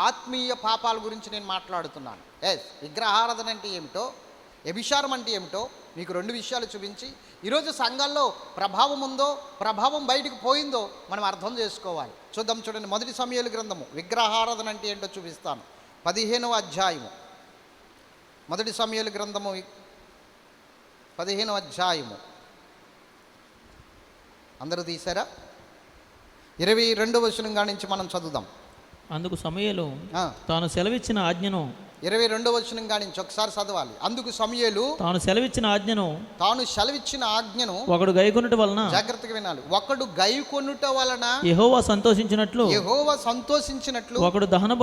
ఆత్మీయ పాపాల గురించి నేను మాట్లాడుతున్నాను. విగ్రహారాధన అంటే ఏమిటో, వ్యభిచారం అంటే ఏమిటో మీకు రెండు విషయాలు చూపించి ఈరోజు సంఘాల్లో ప్రభావం ఉందో, ప్రభావం బయటకు పోయిందో మనం అర్థం చేసుకోవాలి. చూద్దాం, చూడండి. మొదటి సమూయేలు గ్రంథము విగ్రహారాధన అంటే ఏంటో చూపిస్తాను. 15వ అధ్యాయము, మొదటి సమూయేలు గ్రంథము 15వ అధ్యాయము. అందరూ తీశారా? 22వ వచనం నుంచి మనం చదువుదాం. అందుకు సమూయేలు తాను సెలవిచ్చిన ఆజ్ఞను, 22వ వచనం నుంచి ఒకసారి చదవాలి. అందుకు సమూయేలు తాను సెలవిచ్చిన ఆజ్ఞను ఒకడు గైకొనుట వలన, జాగ్రత్తగా వినాలి, ఒకడు గైకొనుట వలన యెహోవా సంతోషించినట్లు ఒకడు దహన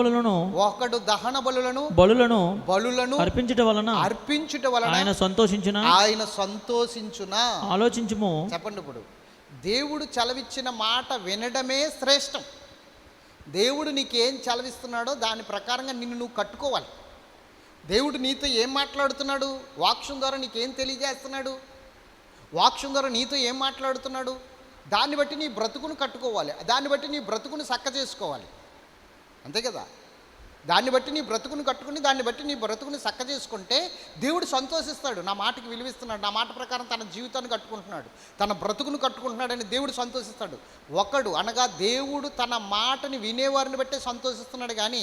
బలులను అర్పించుట వలన ఆయన సంతోషించునా. ఆలోచించుము. చెప్పండి, ఇప్పుడు దేవుడు చలవిచ్చిన మాట వినడమే శ్రేష్టం. దేవుడు నీకేం చలవిస్తున్నాడో దాని ప్రకారంగా నిన్ను నువ్వు కట్టుకోవాలి. దేవుడు నీతో ఏం మాట్లాడుతున్నాడు, వాక్యం ద్వారా నీకేం తెలియజేస్తున్నాడు, వాక్యం ద్వారా నీతో ఏం మాట్లాడుతున్నాడు, దాన్ని బట్టి నీ బ్రతుకును కట్టుకోవాలి, దాన్ని బట్టి నీ బ్రతుకును చక్క చేసుకోవాలి. అంతే కదా? దాన్ని బట్టి నీ బ్రతుకును కట్టుకుని దాన్ని బట్టి నీ బ్రతుకుని చక్క చేసుకుంటే దేవుడు సంతోషిస్తాడు. నా మాటకి విలువిస్తున్నాడు, నా మాట ప్రకారం తన జీవితాన్ని కట్టుకుంటున్నాడు, తన బ్రతుకును కట్టుకుంటున్నాడని దేవుడు సంతోషిస్తాడు. ఒకడు అనగా దేవుడు తన మాటని వినేవారిని బట్టే సంతోషిస్తున్నాడు, కానీ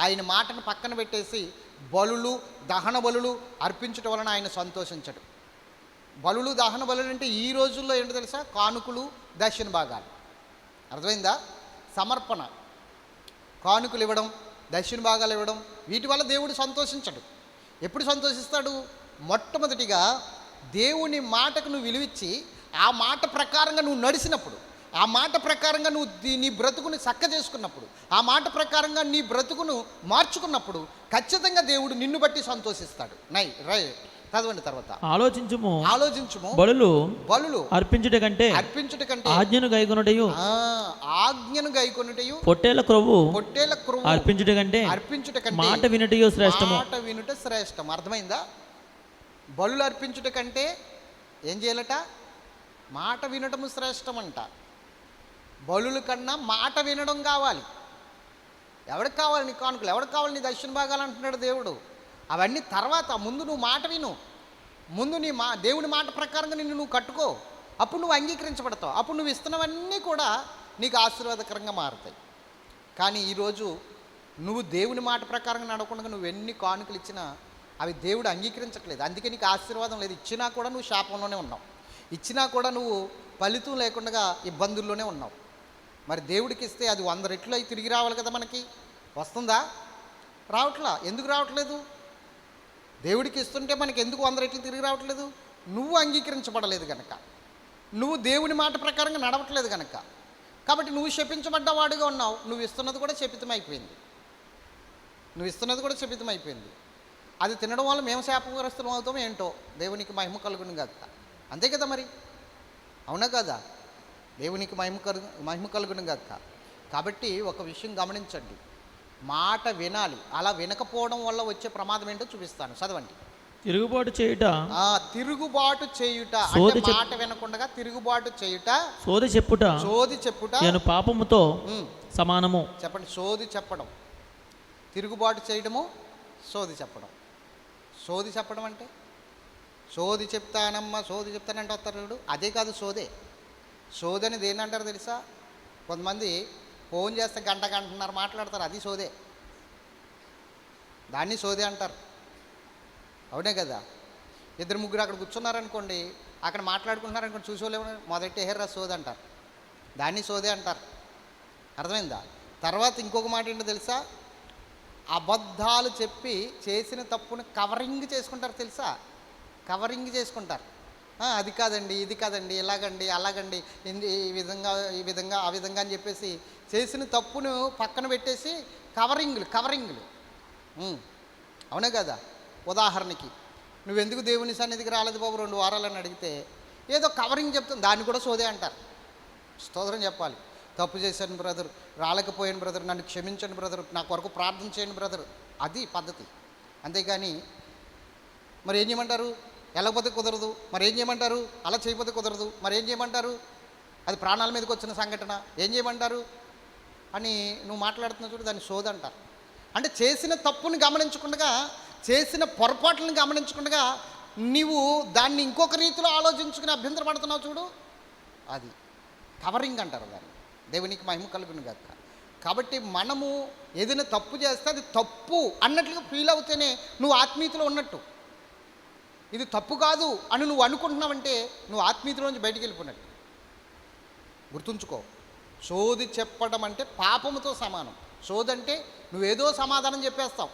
ఆయన మాటను పక్కన పెట్టేసి బలులు దహన బలులు అర్పించడం వలన ఆయన సంతోషించడు. బలులు దహన బలులు అంటే ఈ రోజుల్లో ఏంటో తెలుసా? కానుకలు, దక్షిణ భాగాలు. అర్థమైందా? సమర్పణ, కానుకలు ఇవ్వడం, దక్షిణ భాగాలు ఇవ్వడం, వీటి వల్ల దేవుడు సంతోషించడు. ఎప్పుడు సంతోషిస్తాడు? మొట్టమొదటిగా దేవుని మాటకు నువ్వు విలువిచ్చి ఆ మాట ప్రకారంగా నువ్వు నడిచినప్పుడు, ఆ మాట ప్రకారంగా నువ్వు నీ బ్రతుకుని చక్క చేసుకున్నప్పుడు, ఆ మాట ప్రకారంగా నీ బ్రతుకును మార్చుకున్నప్పుడు ఖచ్చితంగా దేవుడు నిన్ను బట్టి సంతోషిస్తాడు. చదవండి తర్వాత. ఆలోచించుము. బలులు అర్పించుట కంటే ఆజ్ఞను గైకొనుటయు పొట్టేల క్రొవ్వు అర్పించుట కంటే మాట వినుటయు శ్రేష్టము. మాట వినుట శ్రేష్టం. అర్థమైందా? బలులు అర్పించుట కంటే ఏం చేయాలట? మాట వినటము శ్రేష్టం అంట. బలుల కన్నా మాట వినడం కావాలి. ఎవరికి కావాలి నీ కానుకలు? ఎవరికి కావాలి నీ దక్షిణ భాగాలు అంటున్నాడు దేవుడు. అవన్నీ తర్వాత. ముందు నువ్వు మాట విను, ముందు దేవుని మాట ప్రకారంగా నిన్ను నువ్వు కట్టుకో. అప్పుడు నువ్వు అంగీకరించబడతావు. అప్పుడు నువ్వు ఇస్తున్నవన్నీ కూడా నీకు ఆశీర్వాదకరంగా మారుతాయి. కానీ ఈరోజు నువ్వు దేవుని మాట ప్రకారంగా నడవకుండా నువ్వు ఎన్ని కానుకలు ఇచ్చినా అవి దేవుడు అంగీకరించట్లేదు. అందుకే నీకు ఆశీర్వాదం లేదు. ఇచ్చినా కూడా నువ్వు శాపంలోనే ఉన్నావు, ఇచ్చినా కూడా నువ్వు ఫలితం లేకుండా ఇబ్బందుల్లోనే ఉన్నావు. మరి దేవుడికి ఇస్తే అది 100 రెట్లు అయి తిరిగి రావాలి కదా, మనకి వస్తుందా? రావట్లా. ఎందుకు రావట్లేదు? దేవుడికి ఇస్తుంటే మనకి ఎందుకు 100 రెట్లు తిరిగి రావట్లేదు? నువ్వు అంగీకరించబడలేదు కనుక, నువ్వు దేవుని మాట ప్రకారంగా నడవట్లేదు కనుక. కాబట్టి నువ్వు శపించబడ్డవాడుగా ఉన్నావు. నువ్వు ఇస్తున్నది కూడా శపితమైపోయింది, అది తినడం వల్ల మేము శాపగ్రస్తులం అవుతాం ఏంటో. దేవునికి మహిమ కలుగును గాక. అంతే కదా మరి, అవునా కదా? దేవునికి మహిమ కలుగును గాక. కాబట్టి ఒక విషయం గమనించండి, మాట వినాలి. అలా వినకపోవడం వల్ల వచ్చే ప్రమాదం ఏంటో చూపిస్తాను, చదవండి. తిరుగుబాటు చేయుట, అంటే మాట వినకుండా తిరుగుబాటు చేయుట, సోది చెప్పుట నేను పాపముతో సమానము. చెప్పండి, సోది చెప్పడం, తిరుగుబాటు చేయడము, సోది చెప్పడం. సోది చెప్పడం అంటే సోది చెప్తానంటే వస్తారు. అదే కాదు సోదే. సోదని దేని అంటారు తెలుసా? కొంతమంది ఫోన్ చేస్తే గంటన్నర మాట్లాడతారు, అది సోదే. దాన్ని సోదే అంటారు, అవునే కదా? 2-3 అక్కడ కూర్చున్నారనుకోండి, అక్కడ మాట్లాడుకుంటున్నారనుకోండి, చూసుకోలేము, మొదటి హెర్ర సోది అంటారు, దాన్ని సోదే అంటారు. అర్థమైందా? తర్వాత ఇంకొక మాట ఏంటో తెలుసా? అబద్ధాలు చెప్పి చేసిన తప్పును కవరింగ్ చేసుకుంటారు, తెలుసా? కవరింగ్ చేసుకుంటారు. అది కాదండి, ఇది కాదండి, ఇలాగండి, అలాగండి, ఈ విధంగా ఆ విధంగా అని చెప్పేసి చేసిన తప్పును పక్కన పెట్టేసి కవరింగ్లు. అవునే కదా? ఉదాహరణకి, నువ్వెందుకు దేవుని సన్నిధికి రాలేదు బాబు 2 వారాలని అడిగితే ఏదో కవరింగ్ చెప్తుంది, దాన్ని కూడా సోదే అంటారు. స్తోత్రం చెప్పాలి. తప్పు చేశాను బ్రదర్, రాలేకపోయాను బ్రదర్, నన్ను క్షమించండి బ్రదర్, నా కొరకు ప్రార్థన చేయండి బ్రదర్, అది పద్ధతి. అంతేగాని మరి ఏం చేయమంటారు? వెళ్ళకపోతే కుదరదు, మరి ఏం చేయమంటారు? అలా చేయకపోతే కుదరదు, మరి ఏం చేయమంటారు? అది ప్రాణాల మీదకి వచ్చిన సంఘటన, ఏం చేయమంటారు అని నువ్వు మాట్లాడుతున్నావు చూడు, దాన్ని సోద అంటారు. అంటే చేసిన తప్పుని గమనించకుండా, చేసిన పొరపాట్లను గమనించకుండా నీవు దాన్ని ఇంకొక రీతిలో ఆలోచించుకుని అభ్యంతరపడుతున్నావు చూడు, అది కవరింగ్ అంటారు దాన్ని. దేవునికి మహిమ కలుగును గాక. కాబట్టి మనము ఏదైనా తప్పు చేస్తే అది తప్పు అన్నట్లుగా ఫీల్ అవుతేనే నువ్వు ఆత్మీయతలో ఉన్నట్టు. ఇది తప్పు కాదు అని నువ్వు అనుకుంటున్నావంటే నువ్వు ఆత్మీయతలోంచి బయటికి వెళ్ళిపోయినట్టు. గుర్తుంచుకో, సోది చెప్పడం అంటే పాపముతో సమానం. సోదంటే నువ్వేదో సమాధానం చెప్పేస్తావు.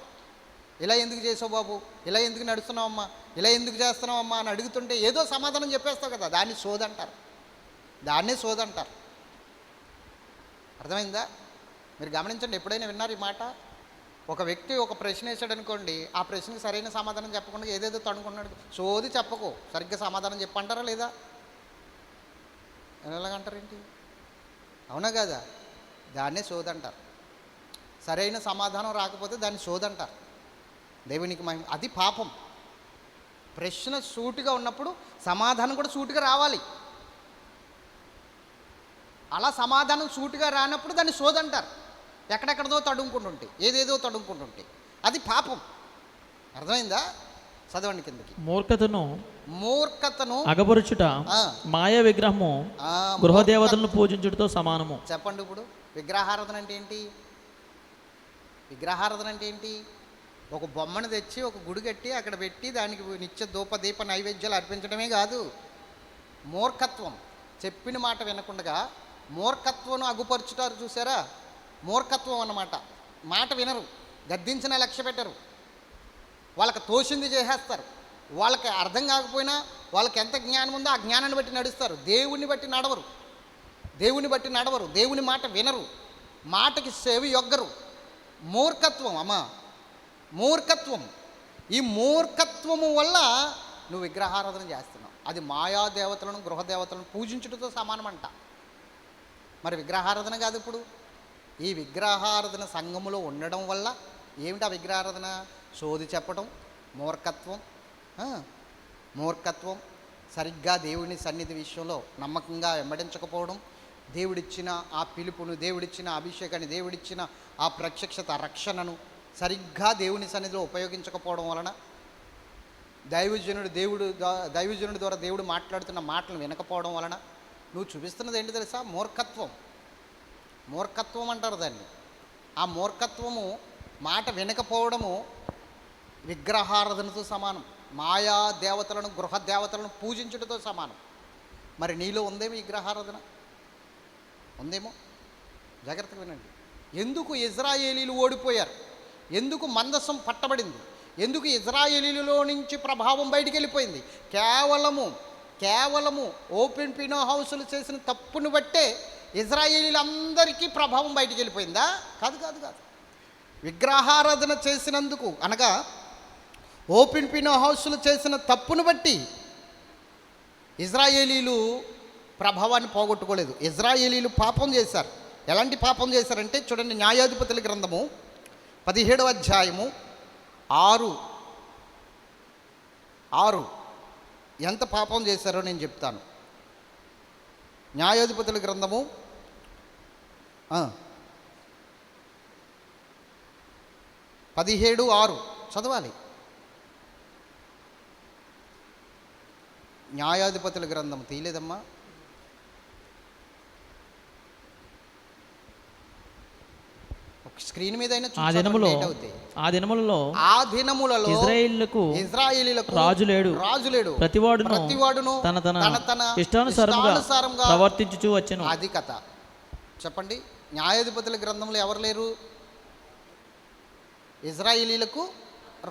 ఇలా ఎందుకు చేసావు బాబు, ఇలా ఎందుకు నడుస్తున్నావమ్మా, ఇలా ఎందుకు చేస్తున్నావమ్మా అని అడుగుతుంటే ఏదో సమాధానం చెప్పేస్తావు కదా, దాన్ని సోదంటారు. దాన్నే సోదంటారు. అర్థమైందా? మీరు గమనించండి, ఎప్పుడైనా విన్నారు ఈ మాట? ఒక వ్యక్తి ఒక ప్రశ్న వేసాడు అనుకోండి, ఆ ప్రశ్నకి సరైన సమాధానం చెప్పకుండా ఏదేదో తడుకున్నాడు. సోది చెప్పకు, సరిగ్గా సమాధానం చెప్పంటారా లేదా? ఎలాగంటారేంటి? అవునా కదా? దాన్నే సోదంటారు. సరైన సమాధానం రాకపోతే దాన్ని సోదంటారు. దేవునికి మహిమ. అది పాపం. ప్రశ్న సూటిగా ఉన్నప్పుడు సమాధానం కూడా సూటిగా రావాలి. అలా సమాధానం సూటిగా రానప్పుడు దాన్ని సోదంటారు. ఎక్కడెక్కడదో తడుముకుంటుంటే, ఏదేదో తడుముకుంటుంటే అది పాపం. అర్థమైందా? చదవండి కిందకి. మూర్ఖతను అగపరుచుట మాయా విగ్రహము గృహదేవతలను పూజించుటతో సమానము. చెప్పండి, ఇప్పుడు విగ్రహారాధన అంటే ఏంటి? విగ్రహారాధన అంటే ఏంటి? ఒక బొమ్మను తెచ్చి ఒక గుడి కట్టి అక్కడ పెట్టి దానికి నిత్య ధూపదీప నైవేద్యాలు అర్పించడమే కాదు. మూర్ఖత్వం. చెప్పిన మాట వినకుండా మూర్ఖత్వం అగుపరుచుటారు, చూసారా? మూర్ఖత్వం అన్నమాట. మాట వినరు, గద్దించిన లక్ష్య పెట్టరు, వాళ్ళకి తోచింది చేసేస్తారు. వాళ్ళకి అర్థం కాకపోయినా వాళ్ళకి ఎంత జ్ఞానం ఉందో ఆ జ్ఞానాన్ని బట్టి నడుస్తారు. దేవుని బట్టి నడవరు, దేవుని మాట వినరు, మాటకి సేవి యొగ్గరు. మూర్ఖత్వం అమ్మా, మూర్ఖత్వం. ఈ మూర్ఖత్వము వల్ల నువ్వు విగ్రహారాధన చేస్తున్నావు. అది మాయాదేవతలను గృహదేవతలను పూజించుటతో సమానమంట. మరి విగ్రహారాధన కాదు. ఇప్పుడు ఈ విగ్రహారాధన సంఘములో ఉండడం వల్ల ఏమిటి ఆ విగ్రహారాధన? సోది చెప్పడం, మూర్ఖత్వం, సరిగ్గా దేవుని సన్నిధి విషయంలో నమ్మకంగా వెంబడించకపోవడం, దేవుడిచ్చిన ఆ పిలుపును, దేవుడిచ్చిన అభిషేకాన్ని, దేవుడిచ్చిన ఆ ప్రత్యక్షత రక్షణను సరిగ్గా దేవుని సన్నిధిలో ఉపయోగించకపోవడం వలన దైవజనుడి ద్వారా దేవుడు మాట్లాడుతున్న మాటలు వినకపోవడం వలన నువ్వు చూపిస్తున్నది ఏంటి తెలుసా? మూర్ఖత్వం అంటారు దాన్ని. ఆ మూర్ఖత్వము, మాట వినకపోవడము విగ్రహారాధనతో సమానం. మాయా దేవతలను, గృహ దేవతలను పూజించుటతో సమానం. మరి నీలో ఉందేమో విగ్రహారాధన? ఉందేమో? జాగ్రత్తగా వినండి. ఎందుకు ఇజ్రాయేలీలు ఓడిపోయారు? ఎందుకు మందసం పట్టబడింది? ఎందుకు ఇజ్రాయేలీలలో నుంచి ప్రభావం బయటికి వెళ్ళిపోయింది? కేవలము ఓపెన్ పినో హౌసులు చేసిన తప్పును బట్టే ఇజ్రాయేలీలందరికీ ప్రభావం బయటికి వెళ్ళిపోయిందా? కాదు. విగ్రహారాధన చేసినందుకు, అనగా ఓపెన్ పినో హౌసులు చేసిన తప్పును బట్టి ఇజ్రాయేలీలు ప్రభావాన్ని పోగొట్టుకోలేదు. ఇజ్రాయేలీలు పాపం చేశారు. ఎలాంటి పాపం చేశారంటే చూడండి, న్యాయాధిపతుల గ్రంథము 17వ అధ్యాయము 6 ఎంత పాపం చేశారో నేను చెప్తాను. న్యాయాధిపతుల గ్రంథము 17:6 చదవాలి. న్యాయాధిపతుల గ్రంథం తీయలేదమ్మా? స్క్రీన్ మీద ఆ దినములలో ఇశ్రాయేలీయులకు రాజు లేడు, ప్రతివాడును తన ఇష్టానుసారంగా ప్రవర్తించుచూ వచ్చెను. అది కథ. చెప్పండి, న్యాయాధిపతుల గ్రంథంలో ఎవరు లేరు? ఇశ్రాయేలీయులకు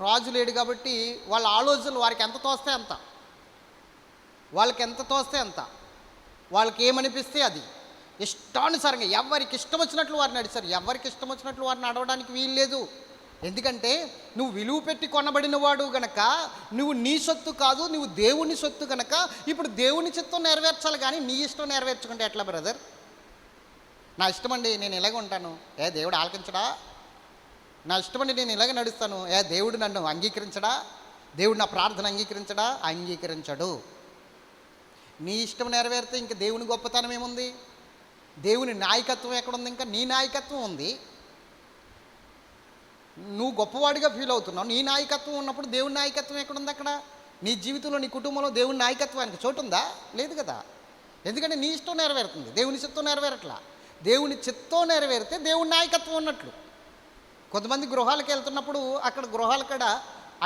రాజు లేడు కాబట్టి వాళ్ళ ఆలోచనలు వారికి ఎంత తోస్తే అంత, వాళ్ళకి ఏమనిపిస్తే అది ఇష్టానుసారంగా ఎవరికి ఇష్టం వచ్చినట్లు వారిని నడిచారు. ఎవరికి ఇష్టం వచ్చినట్లు వారిని నడవడానికి వీలు లేదు. ఎందుకంటే నువ్వు విలువ పెట్టి కొనబడిన వాడు గనక, నువ్వు నీ సొత్తు కాదు, నువ్వు దేవుని సొత్తు గనక ఇప్పుడు దేవుని చిత్తం నెరవేర్చాలి. కానీ నీ ఇష్టం నెరవేర్చుకుంటే ఎట్లా బ్రదర్? నా ఇష్టమండి, నేను ఇలాగ ఉంటాను, దేవుడు ఆలకించడా? నా ఇష్టమండి, నేను ఇలాగ నడుస్తాను, దేవుడు నన్ను అంగీకరించడా? దేవుడు నా ప్రార్థన అంగీకరించడా? అంగీకరించడు. నీ ఇష్టం నెరవేరితే ఇంక దేవుని గొప్పతనం ఏముంది? దేవుని నాయకత్వం ఎక్కడుంది? ఇంకా నీ నాయకత్వం ఉంది. నువ్వు గొప్పవాడిగా ఫీల్ అవుతున్నావు. నీ నాయకత్వం ఉన్నప్పుడు దేవుని నాయకత్వం ఎక్కడుంది? అక్కడ నీ జీవితంలో, నీ కుటుంబంలో దేవుని నాయకత్వానికి చోటు ఉందా? లేదు కదా. ఎందుకంటే నీ ఇష్టం నెరవేరుతుంది, దేవుని చిత్తం నెరవేరట్లా. దేవుని చిత్తం నెరవేరితే దేవుని నాయకత్వం ఉన్నట్లు. కొంతమంది గృహాలకు వెళ్తున్నప్పుడు అక్కడ గృహాల కాడ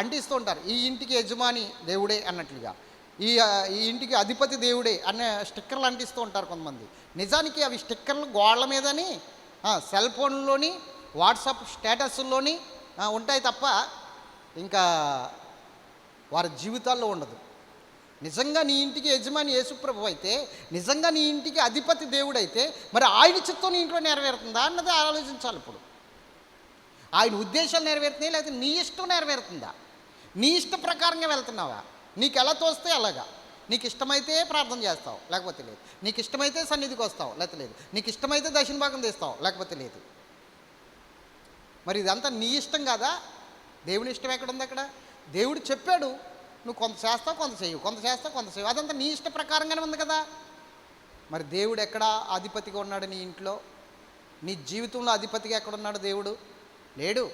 అంటిస్తూ ఉంటారు, ఈ ఇంటికి యజమాని దేవుడే అన్నట్లుగా, ఈ ఇంటికి అధిపతి దేవుడే అనే స్టిక్కర్లు అంటిస్తూ ఉంటారు కొంతమంది. నిజానికి అవి స్టిక్కర్లు గోడల మీదని, సెల్ ఫోన్లోని, వాట్సాప్ స్టేటస్ల్లోని ఉంటాయి తప్ప ఇంకా వారి జీవితాల్లో ఉండదు. నిజంగా నీ ఇంటికి యజమాని యేసుప్రభు అయితే, నిజంగా నీ ఇంటికి అధిపతి దేవుడైతే, మరి ఆయన చిత్తం నీ ఇంట్లో నెరవేరుతుందా అన్నది ఆలోచించాలి. ఇప్పుడు ఆయన ఉద్దేశాలు నెరవేరుతున్నాయి, లేకపోతే నీ ఇష్టం నెరవేరుతుందా? నీ ఇష్ట ప్రకారంగా వెళ్తున్నావా? నీకు ఎలా తోస్తే అలాగా. నీకు ఇష్టమైతే ప్రార్థన చేస్తావు, లేకపోతే లేదు. నీకు ఇష్టమైతే సన్నిధికి వస్తావు, లేకపోతే లేదు. నీకు ఇష్టమైతే దక్షిణ భాగం తీస్తావు, లేకపోతే లేదు. మరి ఇదంతా నీ ఇష్టం కాదా? దేవుని ఇష్టం ఎక్కడుంది? అక్కడ దేవుడు చెప్పాడు, నువ్వు కొంత చేస్తావు, కొంత చేయవు, కొంత చేస్తావు, కొంత చేయవు. అదంతా నీ ఇష్ట ప్రకారంగానే ఉంది కదా. మరి దేవుడు ఎక్కడ అధిపతిగా ఉన్నాడు? నీ ఇంట్లో, నీ జీవితంలో అధిపతిగా ఎక్కడున్నాడు దేవుడు? లేడు.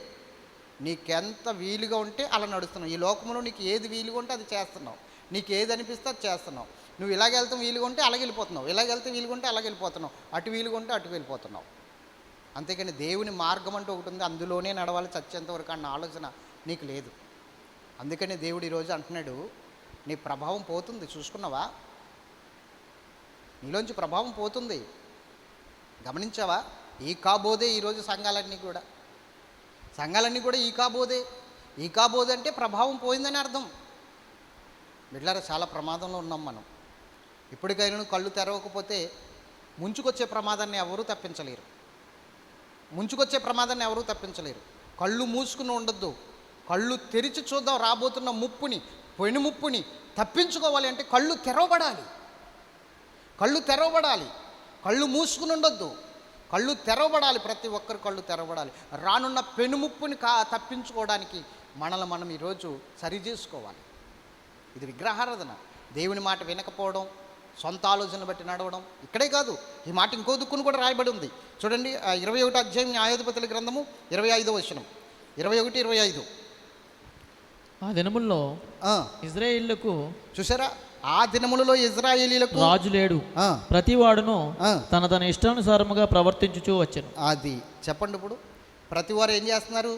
నీకెంత వీలుగా ఉంటే అలా నడుస్తున్నావు. ఈ లోకంలో నీకు ఏది వీలుగా ఉంటే అది చేస్తున్నావు. నీకు ఏది అనిపిస్తే అది చేస్తున్నావు. నువ్వు ఇలాగ వెళ్తాం వీలుగా ఉంటే అలాగ వెళ్ళిపోతున్నావు, ఇలాగ వెళ్తే వీలుగా ఉంటే అలాగ వెళ్ళిపోతున్నావు, అటు వీలుగా ఉంటే అటు వెళ్ళిపోతున్నావు. అంతేకాని దేవుని మార్గం అంటూ ఒకటి ఉంది, అందులోనే నడవాలి చచ్చేంతవరకు అన్న ఆలోచన నీకు లేదు. అందుకని దేవుడు ఈరోజు అంటున్నాడు, నీ ప్రభావం పోతుంది. చూసుకున్నావా? నీలోంచి ప్రభావం పోతుంది. గమనించావా? ఈ కాబోదే ఈరోజు సంఘాలన్నీ కూడా ఈ కాబోదే అంటే ప్రభావం పోయిందని అర్థం. బిడ్డలారా, చాలా ప్రమాదంలో ఉన్నాం మనం. ఇప్పటికైనా కళ్ళు తెరవకపోతే ముంచుకొచ్చే ప్రమాదాన్ని ఎవరూ తప్పించలేరు. కళ్ళు మూసుకుని ఉండొద్దు. కళ్ళు తెరిచి చూద్దాం రాబోతున్న పెను ముప్పుని తప్పించుకోవాలి అంటే కళ్ళు తెరవబడాలి. కళ్ళు మూసుకుని ఉండొద్దు, కళ్ళు తెరవబడాలి. ప్రతి ఒక్కరు కళ్ళు తెరవబడాలి. రానున్న పెనుముప్పుని తప్పించుకోవడానికి మనల్ని మనం ఈరోజు సరిచేసుకోవాలి. ఇది విగ్రహారాధన. దేవుని మాట వినకపోవడం, సొంత ఆలోచనలు బట్టి నడవడం. ఇక్కడే కాదు, ఈ మాట ఇంకో దిక్కును కూడా రాయబడి ఉంది. చూడండి, 21వ అధ్యాయం న్యాయాధిపతుల గ్రంథము 25వ వచనం, 21-25. ఆ దినముల్లో ఆ, ఇజ్రాయేళ్లకు చూసారా, ఆ దినములలో ఇజ్రాయేలీలకు రాజు లేడు, ఆ, ప్రతివాడును ఆ. తన ఇష్టానుసారముగా ప్రవర్తించుచూ వచ్చెను. అది చెప్పండి. ఇప్పుడు ప్రతివారు ఏం చేస్తున్నారు?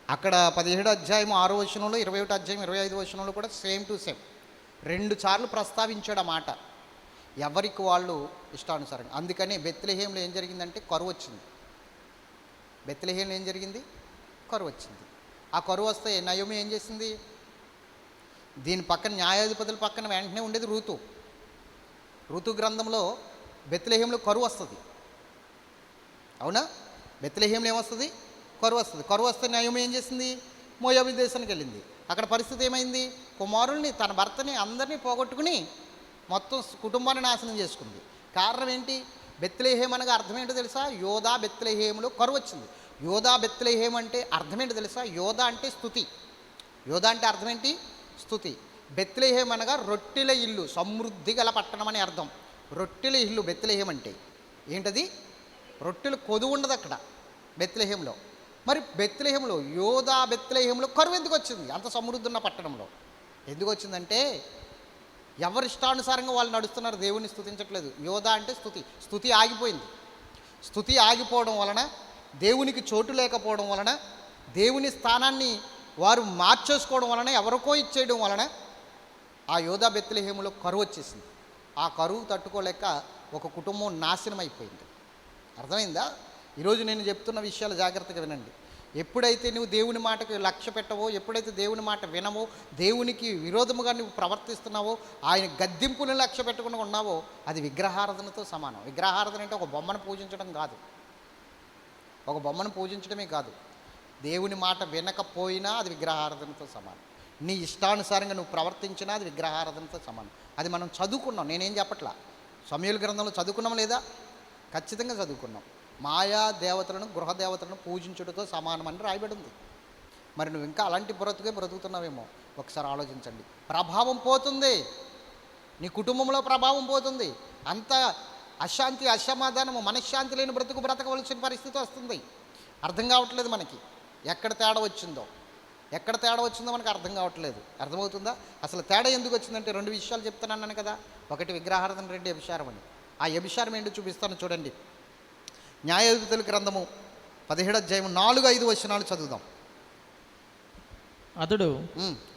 అక్కడ 17 అధ్యాయం 6 వచనంలో, 21 అధ్యాయం 25 వచనంలో కూడా సేమ్ టు సేమ్ 2 సార్లు ప్రస్తావించాడు ఆ మాట. ఎవరికి వాళ్ళు ఇష్టానుసారంగా. అందుకని బెత్లెహేంలో ఏం జరిగిందంటే కరువు వచ్చింది. బెత్లెహేంలో ఏం జరిగింది? కరువు వచ్చింది. ఆ కరువు వస్తే నయోమి ఏం చేసింది? దీని పక్కన న్యాయాధిపతుల పక్కన వెంటనే ఉండేది ఋతు గ్రంథంలో బెత్లెహేంలో కరువు వస్తుంది. అవునా? బెత్లెహేంలో ఏమొస్తుంది? కరువు వస్తుంది. కరువు వస్తే నయోమి ఏం చేసింది? మోయాబు దేశానికి వెళ్ళింది. అక్కడ పరిస్థితి ఏమైంది? కుమారుల్ని, తన భర్తని, అందరినీ పోగొట్టుకుని మొత్తం కుటుంబాన్ని నాశనం చేసుకుంది. కారణం ఏంటి? బెత్లెహేం అనగా అర్థం ఏంటో తెలుసా? యోధా బెత్లెహేములో కరువు వచ్చింది. యోధా బెత్లెహేం అంటే అర్థం ఏంటో తెలుసా? యోధా అంటే స్తుతి. యోధా అంటే అర్థం ఏంటి? స్తుతి. బెత్లెహేం అనగా రొట్టెల ఇల్లు, సమృద్ధి గల పట్టణం అని అర్థం. రొట్టెల ఇల్లు బెత్లెహేం అంటే ఏంటది? రొట్టెలు కొదువు ఉండదు అక్కడ బెత్లెహేంలో. మరి బెత్లెహేంలో, యోధా బెత్లెహేంలో కరువు ఎందుకు వచ్చింది? అంత సమృద్ధి ఉన్న పట్టణంలో ఎందుకు వచ్చిందంటే ఎవరి ఇష్టానుసారంగా వాళ్ళు నడుస్తున్నారు, దేవుణ్ణి స్తుతించట్లేదు. యోధా అంటే స్తుతి ఆగిపోయింది. స్తుతి ఆగిపోవడం వలన, దేవునికి చోటు లేకపోవడం వలన, దేవుని స్థానాన్ని వారు మార్చేసుకోవడం వలన, ఎవరికో ఇచ్చేయడం వలన ఆ యోధా బెత్లెహేములో కరువు వచ్చేసింది. ఆ కరువు తట్టుకోలేక ఒక కుటుంబం నాశనం అయిపోయింది. అర్థమైందా? ఈరోజు నేను చెప్తున్న విషయాలు జాగ్రత్తగా వినండి. ఎప్పుడైతే నువ్వు దేవుని మాటకు లక్ష్య పెట్టవో, ఎప్పుడైతే దేవుని మాట వినవో, దేవునికి విరోధముగా నువ్వు ప్రవర్తిస్తున్నావో, ఆయన గద్దింపుని లక్ష్య పెట్టకుండా ఉన్నావో, అది విగ్రహారాధనతో సమానం. విగ్రహారాధన అంటే ఒక బొమ్మను పూజించడం కాదు, ఒక బొమ్మను పూజించడమే కాదు. దేవుని మాట వినకపోయినా అది విగ్రహారాధనతో సమానం. నీ ఇష్టానుసారంగా నువ్వు ప్రవర్తించినా అది విగ్రహారాధనతో సమానం. అది మనం చదువుకున్నాం. నేనేం చెప్పట్లా. సమూయేలు గ్రంథంలో చదువుకున్నాం లేదా? ఖచ్చితంగా చదువుకున్నాం. మాయా దేవతలను, గృహ దేవతలను పూజించుటతో సమానమని రాయబడి ఉంది. మరి నువ్వు ఇంకా అలాంటి బ్రతుకుతున్నావేమో ఒకసారి ఆలోచించండి. ప్రభావం పోతుంది, నీ కుటుంబంలో ప్రభావం పోతుంది. అంత అశాంతి, అసమాధానము, మనశ్శాంతి లేని బ్రతకవలసిన పరిస్థితి వస్తుంది. అర్థం కావట్లేదు మనకి ఎక్కడ తేడా వచ్చిందో మనకు అర్థం కావట్లేదు. అర్థమవుతుందా? అసలు తేడా ఎందుకు వచ్చిందంటే 2 విషయాలు చెప్తున్నాను కదా. ఒకటి విగ్రహారాధన, 2 వ్యభిచారం అని. ఆ వ్యభిచారం ఏంటో చూపిస్తాను చూడండి. న్యాయాధిపతుల గ్రంథము 17 అధ్యాయం 4-5 వచనాలు చదువుదాం. అతడు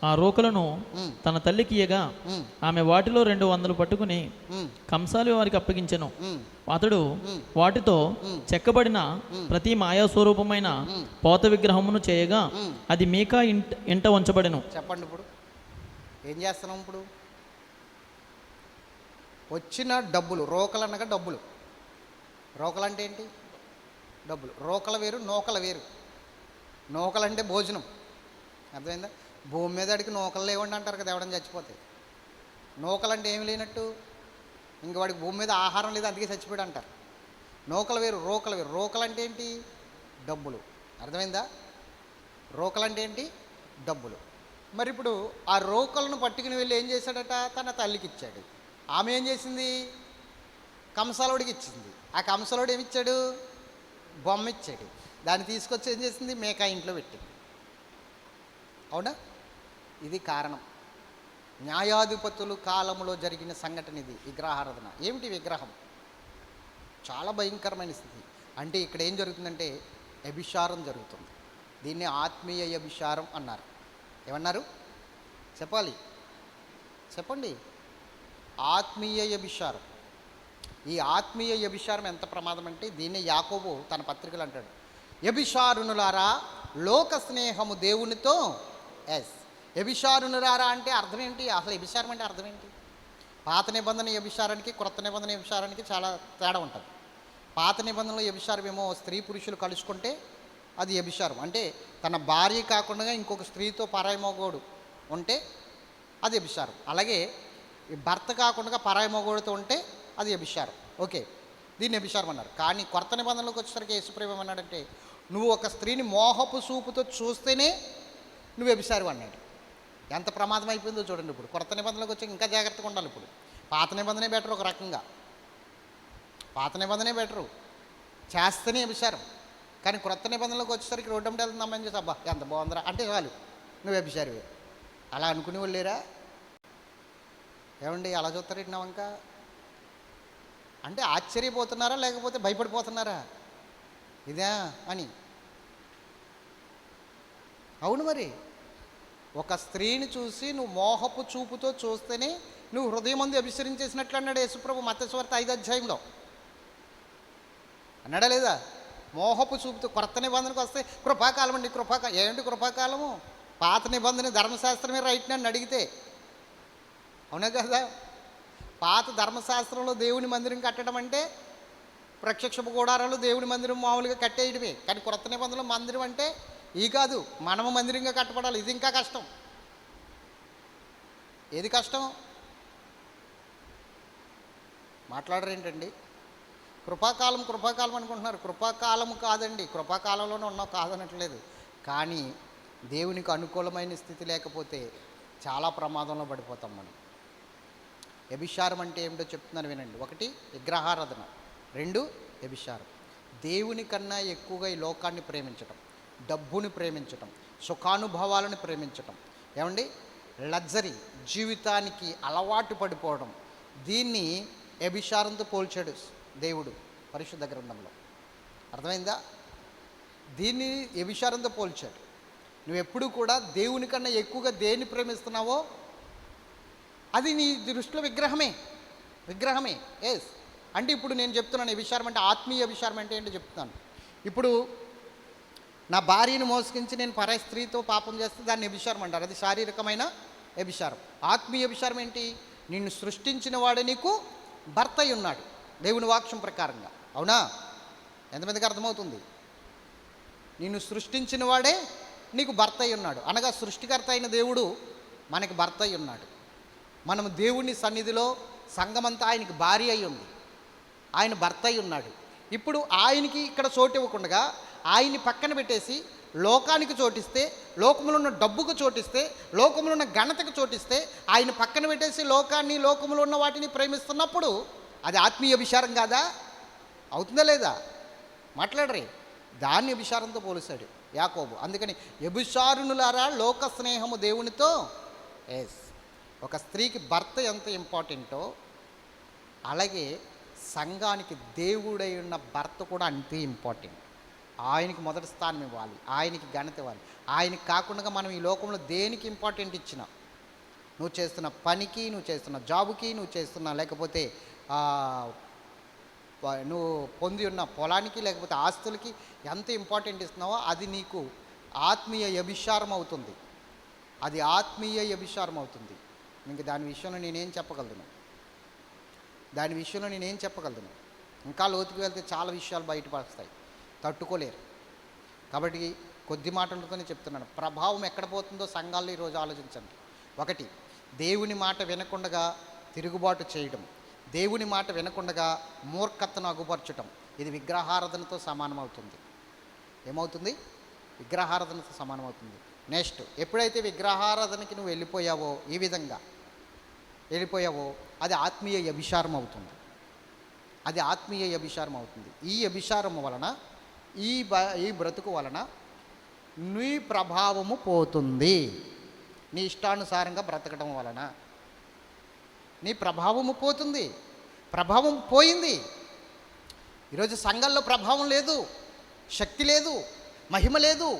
ఆ రోకలను తన తల్లికి ఇయ్యగా ఆమె వాటిలో 200 పట్టుకుని కంసాలి వారికి అప్పగించెను. అతడు వాటితో చెక్కబడిన ప్రతి మాయా స్వరూపమైన పోత విగ్రహమును చేయగా అది మీకా ఇంట ఉంచబడెను. చెప్పండి, ఇప్పుడు ఏం చేస్తున్నాం? ఇప్పుడు వచ్చిన డబ్బులు, రోకలు అనగా డబ్బులు. రోకలు అంటే ఏంటి? డబ్బులు. రోకల వేరు, నూకల వేరు. నూకలంటే భోజనం. అర్థమైందా? భూమి మీద అడిగి నూకలు లేవండి అంటారు కదా ఎవడని చచ్చిపోతే. నూకలంటే ఏమి లేనట్టు, ఇంక వాడికి భూమి మీద ఆహారం లేదు అందుకే చచ్చిపోయాడు అంటారు. నూకలు వేరు, రోకలు వేరు. రోకలు అంటే ఏంటి? డబ్బులు. అర్థమైందా? రోకలు అంటే ఏంటి? డబ్బులు. మరి ఇప్పుడు ఆ రోకలను పట్టుకుని వెళ్ళి ఏం చేశాడట? తన తల్లికి ఇచ్చాడు. ఆమె ఏం చేసింది? కంసాలోడికి ఇచ్చింది. ఆ కంసాలోడు ఏమిచ్చాడు? బొమ్మ ఇచ్చాడు. దాన్ని తీసుకొచ్చి ఏం చేసింది? మేకా ఇంట్లో పెట్టింది. అవునా? ఇది కారణం. న్యాయాధిపతులు కాలంలో జరిగిన సంఘటన ఇది. విగ్రహారాధన. ఏమిటి విగ్రహం? చాలా భయంకరమైన స్థితి. అంటే ఇక్కడ ఏం జరుగుతుందంటే వ్యభిచారం జరుగుతుంది. దీన్ని ఆత్మీయ వ్యభిచారం అన్నారు. ఏమన్నారు? చెప్పండి. ఆత్మీయ వ్యభిచారం. ఈ ఆత్మీయ వ్యభిచారం ఎంత ప్రమాదం అంటే దీన్ని యాకోబు తన పత్రికలు అంటాడు, వ్యభిచారునులారా లోక స్నేహము దేవునితో. వ్యభిచారునులారా అంటే అర్థం ఏంటి? అసలు వ్యభిచారం అంటే అర్థం ఏంటి? పాత నిబంధన వ్యభిచారానికి, క్రొత్త నిబంధన వ్యభిచారానికి చాలా తేడా ఉంటుంది. పాత నిబంధనలో వ్యభిచారం ఏమో స్త్రీ పురుషులు కలుసుకుంటే అది వ్యభిచారం. అంటే తన భార్య కాకుండా ఇంకొక స్త్రీతో పరాయి మగోడు ఉంటే అది వ్యభిచారం. అలాగే భర్త కాకుండా పరాయి మగోడుతో ఉంటే అది వ్యభిచారం. ఓకే, దీన్ని వ్యభిచారం అన్నారు. కానీ కొత్త నిబంధనలోకి వచ్చేసరికి యేసుప్రభు ఏమన్నాడంటే నువ్వు ఒక స్త్రీని మోహపు చూపుతో చూస్తేనే నువ్వు వ్యభిచారం అన్నాడు. ఎంత ప్రమాదం అయిపోయిందో చూడండి. ఇప్పుడు కొత్త నిబంధనలోకి వచ్చి ఇంకా జాగ్రత్తగా ఉండాలి. ఇప్పుడు పాత నిబంధనే బెటర్. ఒక రకంగా పాత నిబంధనే బెటరు, చేస్తేనే వ్యభిచారం. కానీ క్రొత్త నిబంధనలోకి వచ్చేసరికి రోడ్డు వెళ్తుందామని చేసి అబ్బా ఎంత బాగుందిరా అంటే చాలు నువ్వు వ్యభిచారివే. అలా అనుకునే వాళ్ళు లేరా? ఏమండి అలా చూస్తారేంటి నా వంక? అంటే ఆశ్చర్యపోతున్నారా లేకపోతే భయపడిపోతున్నారా ఇదా అని? అవును మరి. ఒక స్త్రీని చూసి నువ్వు మోహపు చూపుతో చూస్తేనే నువ్వు హృదయం మందు అభిసరించేసినట్లు అన్నాడు యేసుప్రభు మత్తయి సువార్త 5వ అధ్యాయంలో. అన్నాడా లేదా? మోహపు చూపుతో. కొత్త నిబంధనకు వస్తే కృపాకాలం అండి, ఏంటి కృపాకాలము? పాత నిబంధన ధర్మశాస్త్రమే రైట్ నన్ను అడిగితే. అవునా కదా? పాత ధర్మశాస్త్రంలో దేవుని మందిరం కట్టడం అంటే ప్రత్యక్షపు గుడారాలు దేవుని మందిరం మామూలుగా కట్టేయడమే. కానీ కొత్త నిబంధనలో మందిరం అంటే ఈ కాదు, మనము మందిరంగా కట్టబడాలి. ఇది ఇంకా కష్టం. ఏది కష్టం? మాట్లాడరేంటండి? కృపాకాలం అనుకుంటున్నారు. కృపాకాలం కాదండి, కృపాకాలంలోనే ఉన్నావు కాదనట్లేదు. కానీ దేవునికి అనుకూలమైన స్థితి లేకపోతే చాలా ప్రమాదంలో పడిపోతాం మనం. వ్యభిచారం అంటే ఏమిటో చెప్తున్నాను వినండి. 1 విగ్రహారాధన, 2 వ్యభిచారం. దేవుని కన్నా ఎక్కువగా ఈ లోకాన్ని ప్రేమించటం, డబ్బుని ప్రేమించటం, సుఖానుభవాలను ప్రేమించటం, ఏమండి లగ్జరీ జీవితానికి అలవాటు పడిపోవడం, దీన్ని వ్యభిచారంతో పోల్చాడు దేవుడు పరిశుద్ధ గ్రంథంలో. అర్థమైందా? దీన్ని వ్యభిచారంతో పోల్చాడు. నువ్వు ఎప్పుడు కూడా దేవుని కన్నా ఎక్కువగా దేన్ని ప్రేమిస్తున్నావో అది నీ దృష్టిలో విగ్రహమే. ఎస్. అంటే ఇప్పుడు నేను చెప్తున్నాను వ్యభిచారం అంటే, ఆత్మీయ వ్యభిచారం అంటే ఏంటో చెప్తున్నాను. ఇప్పుడు నా భార్యను మోసగించి నేను పరాయి స్త్రీతో పాపం చేస్తే దాన్ని వ్యభిచారం అంటారు. అది శారీరకమైన వ్యభిచారం. ఆత్మీయ వ్యభిచారం ఏంటి? నిన్ను సృష్టించిన వాడే నీకు భర్త అయి ఉన్నాడు దేవుని వాక్యం ప్రకారంగా. అవునా? ఎంతమందికి అర్థమవుతుంది? నిన్ను సృష్టించిన వాడే నీకు భర్త అయి ఉన్నాడు అనగా సృష్టికర్త అయిన దేవుడు మనకి భర్త అయి ఉన్నాడు. మనము దేవుని సన్నిధిలో సంఘమంతా ఆయనకి భార్య అయి ఉంది, ఆయన భర్త అయి ఉన్నాడు. ఇప్పుడు ఆయనకి ఇక్కడ చోటు ఇవ్వకుండా ఆయన్ని పక్కన పెట్టేసి లోకానికి చోటిస్తే, లోకంలో ఉన్న డబ్బుకు చోటిస్తే, లోకంలో ఉన్న ఘనతకు చోటిస్తే, ఆయన పక్కన పెట్టేసి లోకాన్ని, లోకంలో ఉన్న వాటిని ప్రేమిస్తున్నప్పుడు అది ఆత్మీయ వ్యభిచారం కాదా? అవుతుందా లేదా? మాట్లాడరే. దాన్ని వ్యభిచారంతో పోలిశాడు యాకోబు. అందుకని వ్యభిచారునులారా లోక స్నేహము దేవునితో. ఎస్. ఒక స్త్రీకి భర్త ఎంత ఇంపార్టెంటో అలాగే సంఘానికి దేవుడై ఉన్న భర్త కూడా అంతే ఇంపార్టెంట్. ఆయనకి మొదటి స్థానం ఇవ్వాలి, ఆయనకి ఘనత ఇవ్వాలి. ఆయనకి కాకుండా మనం ఈ లోకంలో దేనికి ఇంపార్టెంట్ ఇచ్చినా, నువ్వు చేస్తున్న పనికి, నువ్వు చేస్తున్న జాబుకి, నువ్వు చేస్తున్న లేకపోతే నువ్వు పొంది ఉన్న పొలానికి లేకపోతే ఆస్తులకి ఎంత ఇంపార్టెంట్ ఇస్తున్నావో అది నీకు ఆత్మీయ వ్యభిచారం అవుతుంది. అది ఆత్మీయ వ్యభిచారం అవుతుంది. ఇంక దాని విషయంలో నేనేం చెప్పగలను? ఇంకా లోతుకు వెళ్తే చాలా విషయాలు బయటపడతాయి, తట్టుకోలేరు. కాబట్టి కొద్ది మాటలతోనే చెప్తున్నాను. ప్రభావం ఎక్కడ పోతుందో సంఘాల్లో ఈరోజు ఆలోచించండి. 1 దేవుని మాట వినకుండా తిరుగుబాటు చేయడం, దేవుని మాట వినకుండా మూర్ఖతను అగుపరచటం, ఇది విగ్రహారాధనతో సమానమవుతుంది. ఏమవుతుంది? విగ్రహారాధనతో సమానమవుతుంది. నెక్స్ట్, ఎప్పుడైతే విగ్రహారాధనకి నువ్వు వెళ్ళిపోయావో, ఈ విధంగా వెళ్ళిపోయావో, అది ఆత్మీయ వ్యభిచారం అవుతుంది. ఈ వ్యభిచారం వలన, ఈ బ్రతుకు వలన నీ ప్రభావము పోతుంది. నీ ఇష్టానుసారంగా బ్రతకడం వలన నీ ప్రభావము పోతుంది. ప్రభావం పోయింది. ఈరోజు సంఘంలో ప్రభావం లేదు, శక్తి లేదు, మహిమ లేదు,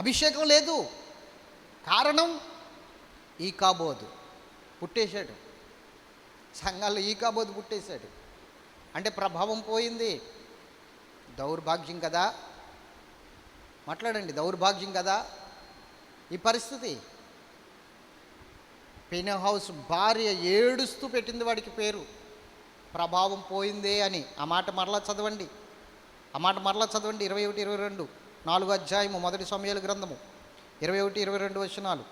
అభిషేకం లేదు. కారణం ఈకాబోధు పుట్టేశాడు. సంఘాల్లో ఈకాబోధు పుట్టేశాడు అంటే ప్రభావం పోయింది. దౌర్భాగ్యం కదా? మాట్లాడండి. దౌర్భాగ్యం కదా ఈ పరిస్థితి? ఫీనెహాసు భార్య ఏడుస్తూ పెట్టింది వాడికి పేరు, ప్రభావం పోయిందే అని. ఆ మాట మరలా చదవండి. 21-22 4వ అధ్యాయము 1 సమూయేలు గ్రంథము 21-22 వచనాలు.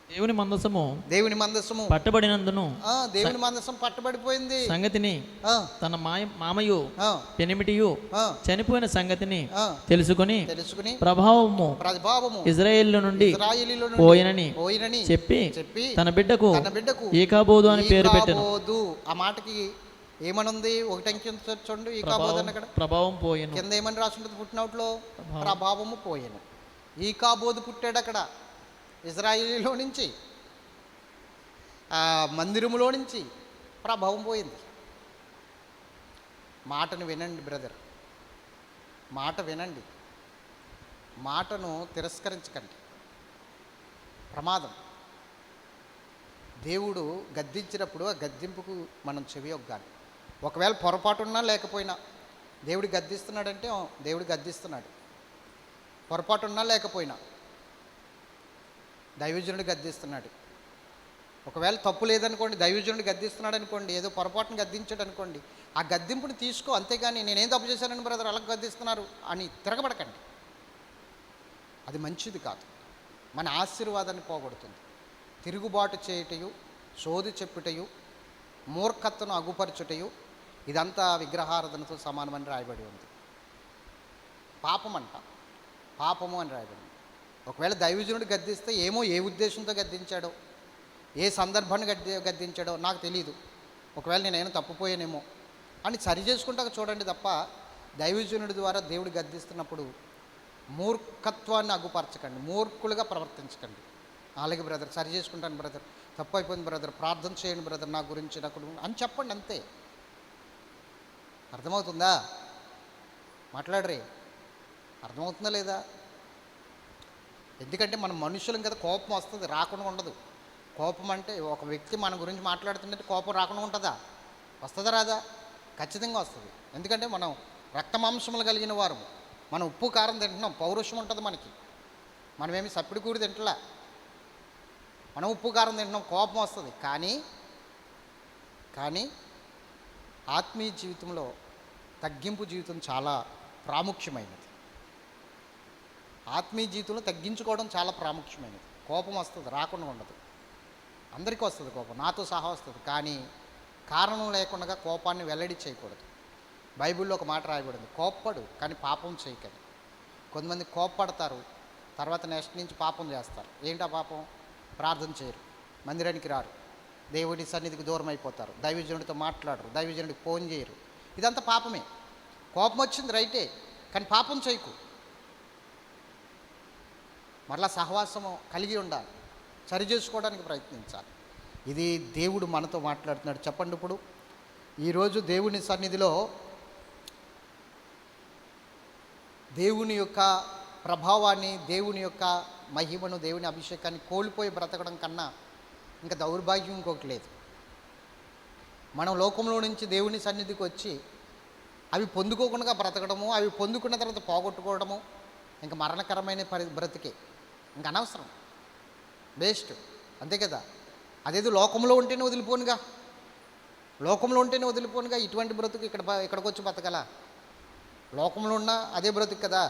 దేవుని మందసము పట్టబడినందును, దేవుని మందసం పట్టబడిపోయింది సంగతిని తన మామయు పెనిమిటియు చనిపోయిన సంగతిని తెలుసుకుని ప్రభావము ఇజ్రాయేలు నుండి పోయినని చెప్పి తన బిడ్డకు ఈకాబోదు అని పేరు పెట్టెను. ఆ మాటకి ఏమనుంది? ఒకటి చూడండి. ఈకాబోదు అన్న ప్రభావం పోయెను. కింద ఏమని రాసుంటుంది? పుట్టినోట్లో ప్రభావము పోయెను. ఈకాబోదు పుట్టాడు అక్కడ ఇజ్రాయిలీలో నుంచి, ఆ మందిరములో నుంచి ప్రభావం పోయింది. మాటను వినండి బ్రదర్, మాట వినండి, మాటను తిరస్కరించకండి, ప్రమాదం. దేవుడు గద్దించినప్పుడు ఆ గద్దింపుకు మనం చెవి ఒగ్గాలి. ఒకవేళ పొరపాటున్నా లేకపోయినా దేవుడు గద్దిస్తున్నాడంటే దేవుడు గద్దిస్తున్నాడు. పొరపాటున్నా లేకపోయినా దైవజనుడు గద్దిస్తున్నాడు. ఒకవేళ తప్పు లేదనుకోండి, దైవజనుడు గద్దిస్తున్నాడు అనుకోండి, ఏదో పొరపాటును గద్దించాడు అనుకోండి, ఆ గద్దింపుని తీసుకో, అంతేగాని నేనేం తప్పు చేశానని బ్రదర్ అలా గద్దిస్తున్నారు అని తిరగబడకండి. అది మంచిది కాదు, మన ఆశీర్వాదాన్ని పోగొడుతుంది. తిరుగుబాటు చేయుటయు, సోది చెప్పుటయు, మూర్ఖత్వను అగుపరచుటయు, ఇదంతా విగ్రహారాధనతో సమానమని రాయబడి ఉంది. పాపం అంట, పాపము అని రాయబడి ఉంది. ఒకవేళ దైవజనుడు గద్దిస్తే ఏమో ఏ ఉద్దేశంతో గద్దించాడో, ఏ సందర్భాన్ని గద్దించాడో నాకు తెలియదు. ఒకవేళ నేనేమైనా తప్పుపోయానేమో అని సరి చేసుకుంటాక చూడండి తప్ప, దైవజనుడి ద్వారా దేవుడు గద్దిస్తున్నప్పుడు మూర్ఖత్వాన్ని అగుపరచకండి, మూర్ఖులుగా ప్రవర్తించకండి. అలాగే బ్రదర్ సరి చేసుకుంటాను బ్రదర్, తప్పు అయిపోయింది బ్రదర్, ప్రార్థన చేయండి బ్రదర్ నా గురించి నాకు అని చెప్పండి, అంతే. అర్థమవుతుందా? మాట్లాడరే, అర్థమవుతుందా లేదా? ఎందుకంటే మనం మనుషులం కదా, కోపం వస్తుంది, రాకుండా ఉండదు. కోపం అంటే ఒక వ్యక్తి మన గురించి మాట్లాడుతుంటే కోపం రాకుండా ఉంటుందా? వస్తుందా రాదా? ఖచ్చితంగా వస్తుంది. ఎందుకంటే మనం రక్త మాంసములు కలిగిన వారు, మనం ఉప్పు కారం తింటున్నాం, పౌరుషం ఉంటుంది మనకి. మనమేమి సప్పిడి కూడి తింటలా, మనం ఉప్పు కారం తింటున్నాం, కోపం వస్తుంది. కానీ ఆత్మీయ జీవితంలో తగ్గింపు జీవితం చాలా ప్రాముఖ్యమైనది. ఆత్మీయ జీవితంలో తగ్గించుకోవడం చాలా ప్రాముఖ్యమైనది. కోపం వస్తుంది, రాకుండా ఉండదు. అందరికీ వస్తుంది కోపం, నాతో సహా వస్తుంది. కానీ కారణం లేకుండా కోపాన్ని వెల్లడి చేయకూడదు. బైబిల్లో ఒక మాట రాయబడింది, కోప్పడు కానీ పాపం చేయకని. కొంతమంది కోప్పడతారు, తర్వాత నెక్స్ట్ నుంచి పాపం చేస్తారు. ఏంటా పాపం? ప్రార్థన చేయరు, మందిరానికి రారు, దేవుడి సన్నిధికి దూరం అయిపోతారు, దైవజనుడితో మాట్లాడరు, దైవజనుడికి ఫోన్ చేయరు. ఇదంతా పాపమే. కోపం వచ్చింది రైటే, కానీ పాపం చేయకు. మరలా సహవాసము కలిగి ఉండాలి, సరి చేసుకోవడానికి ప్రయత్నించాలి. ఇది దేవుడు మనతో మాట్లాడుతున్నాడు. చెప్పండి, ఇప్పుడు ఈరోజు దేవుని సన్నిధిలో దేవుని యొక్క ప్రభావాన్ని, దేవుని యొక్క మహిమను, దేవుని అభిషేకాన్ని కోల్పోయి బ్రతకడం కన్నా ఇంకా దౌర్భాగ్యం ఇంకొకటి లేదు. మనం లోకంలో నుంచి దేవుని సన్నిధికి వచ్చి అవి పొందుకోకుండా బ్రతకడము, అవి పొందుకున్న తర్వాత పోగొట్టుకోవడము ఇంకా మరణకరమైన బ్రతికే, ఇంకా అనవసరం, వేస్ట్, అంతే కదా. అదేదో లోకంలో ఉంటేనే వదిలిపోనుగా, లోకంలో ఉంటేనే వదిలిపోనుగా, ఇటువంటి బ్రతుకు ఇక్కడికి వచ్చి బతకలా. లోకంలో ఉన్నా అదే బ్రతుకు కదా,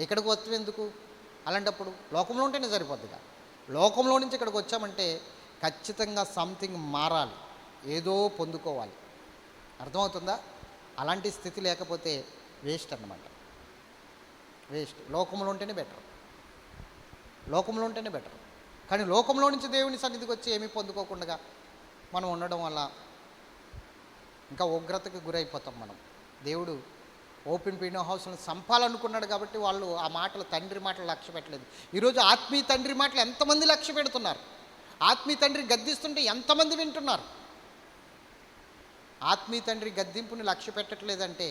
ఇక్కడికి వస్తే ఎందుకు? అలాంటప్పుడు లోకంలో ఉంటేనే సరిపోద్దిగా. లోకంలో నుంచి ఇక్కడికి వచ్చామంటే ఖచ్చితంగా సంథింగ్ మారాలి, ఏదో పొందుకోవాలి. అర్థమవుతుందా? అలాంటి స్థితి లేకపోతే వేస్ట్ అన్నమాట, వేస్ట్. లోకంలో ఉంటేనే బెటర్, లోకంలో ఉంటేనే బెటర్. కానీ లోకంలో నుంచి దేవుని సన్నిధికి వచ్చి ఏమీ పొందుకోకుండా మనం ఉండడం వల్ల ఇంకా ఉగ్రతకు గురైపోతాం మనం. దేవుడు ఓపెన్ పీనో హౌస్ను చంపాలనుకున్నాడు కాబట్టి వాళ్ళు ఆ మాటలు, తండ్రి మాటలు లక్ష్య పెట్టలేదు. ఈరోజు ఆత్మీయ తండ్రి మాటలు ఎంతమంది లక్ష్య పెడుతున్నారు? ఆత్మీయ తండ్రి గద్దిస్తుంటే ఎంతమంది వింటున్నారు? ఆత్మీయ తండ్రి గద్దింపుని లక్ష్య పెట్టట్లేదంటే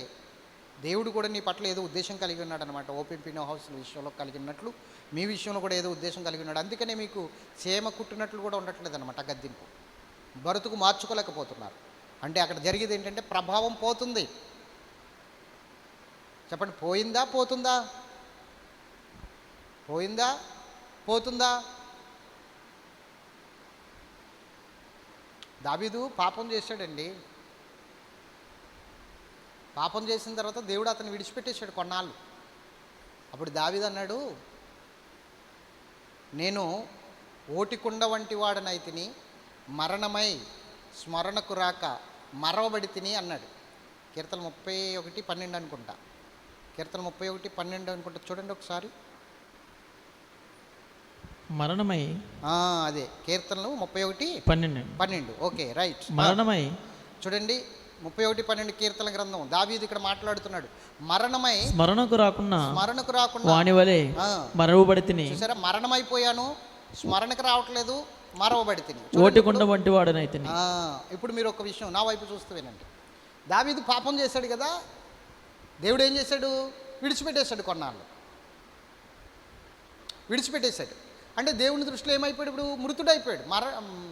దేవుడు కూడా నీ పట్ల ఏదో ఉద్దేశం కలిగి ఉన్నాడు అనమాట. ఓపెన్ పీనో హౌస్ విషయంలో కలిగినట్లు మీ విషయంలో కూడా ఏదో ఉద్దేశం కలిగి ఉన్నాడు. అందుకనే మీకు సేమ కుట్టినట్లు కూడా ఉండట్లేదు అనమాట. గద్దింపు బ్రతుకు మార్చుకోలేకపోతున్నారు. అంటే అక్కడ జరిగేది ఏంటంటే ప్రభావం పోతుంది. చెప్పండి, పోయిందా పోతుందా? పోయిందా పోతుందా? దావీదు పాపం చేశాడండి. పాపం చేసిన తర్వాత దేవుడు అతను విడిచిపెట్టేశాడు కొన్నాళ్ళు. అప్పుడు దావీదు అన్నాడు, నేను ఓటికుండ వంటి వాడనైతిని, మరణమై స్మరణకు రాక మరవబడి తిని అన్నాడు. కీర్తన 31:12 అనుకుంటా, కీర్తన 31:12 అనుకుంటా. చూడండి ఒకసారి, మరణమై, అదే కీర్తనలు 31:12. Okay, right. మరణమై చూడండి, 31:12 కీర్తన గ్రంథం. దావీదు ఇక్కడ మాట్లాడుతున్నాడు, మరణమై స్మరణకు రాకున్నా వాని వలె మరవబడి తిని. చూసారా, మరణమైపోయాను, స్మరణకు రావట్లేదు, మరవబడి తిని, ఓటికుండ వంటి వాడనైతిని. ఇప్పుడు మీరు ఒక విషయం నా వైపు చూస్తూ వినండి. దావీదు పాపం చేశాడు కదా, దేవుడు ఏం చేశాడు? విడిచిపెట్టేశాడు, కొన్నాళ్ళు విడిచిపెట్టేశాడు. అంటే దేవుని దృష్టిలో ఏమైపోయాడు? ఇప్పుడు మృతుడైపోయాడు,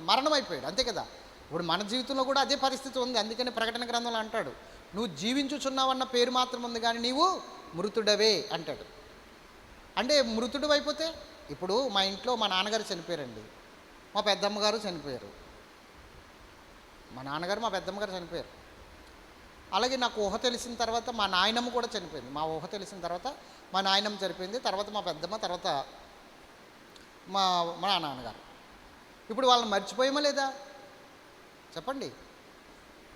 మరణం అయిపోయాడు, అంతే కదా. ఇప్పుడు మన జీవితంలో కూడా అదే పరిస్థితి ఉంది. అందుకని ప్రకటన గ్రంథంలో అంటాడు, నువ్వు జీవించుచున్నావన్న పేరు మాత్రం ఉంది కానీ నీవు మృతుడవే అంటాడు. అంటే మృతుడు అయిపోతే, ఇప్పుడు మా ఇంట్లో మా నాన్నగారు చనిపోయారండి, మా పెద్దమ్మగారు చనిపోయారు, మా నాన్నగారు మా పెద్దమ్మగారు చనిపోయారు. అలాగే నాకు ఊహ తెలిసిన తర్వాత మా నాయనమ్మ కూడా చనిపోయింది. మా ఊహ తెలిసిన తర్వాత మా నాయనమ్మ చనిపోయింది, తర్వాత మా పెద్దమ్మ, తర్వాత మా మా నాన్నగారు. ఇప్పుడు వాళ్ళని మర్చిపోయామా లేదా చెప్పండి?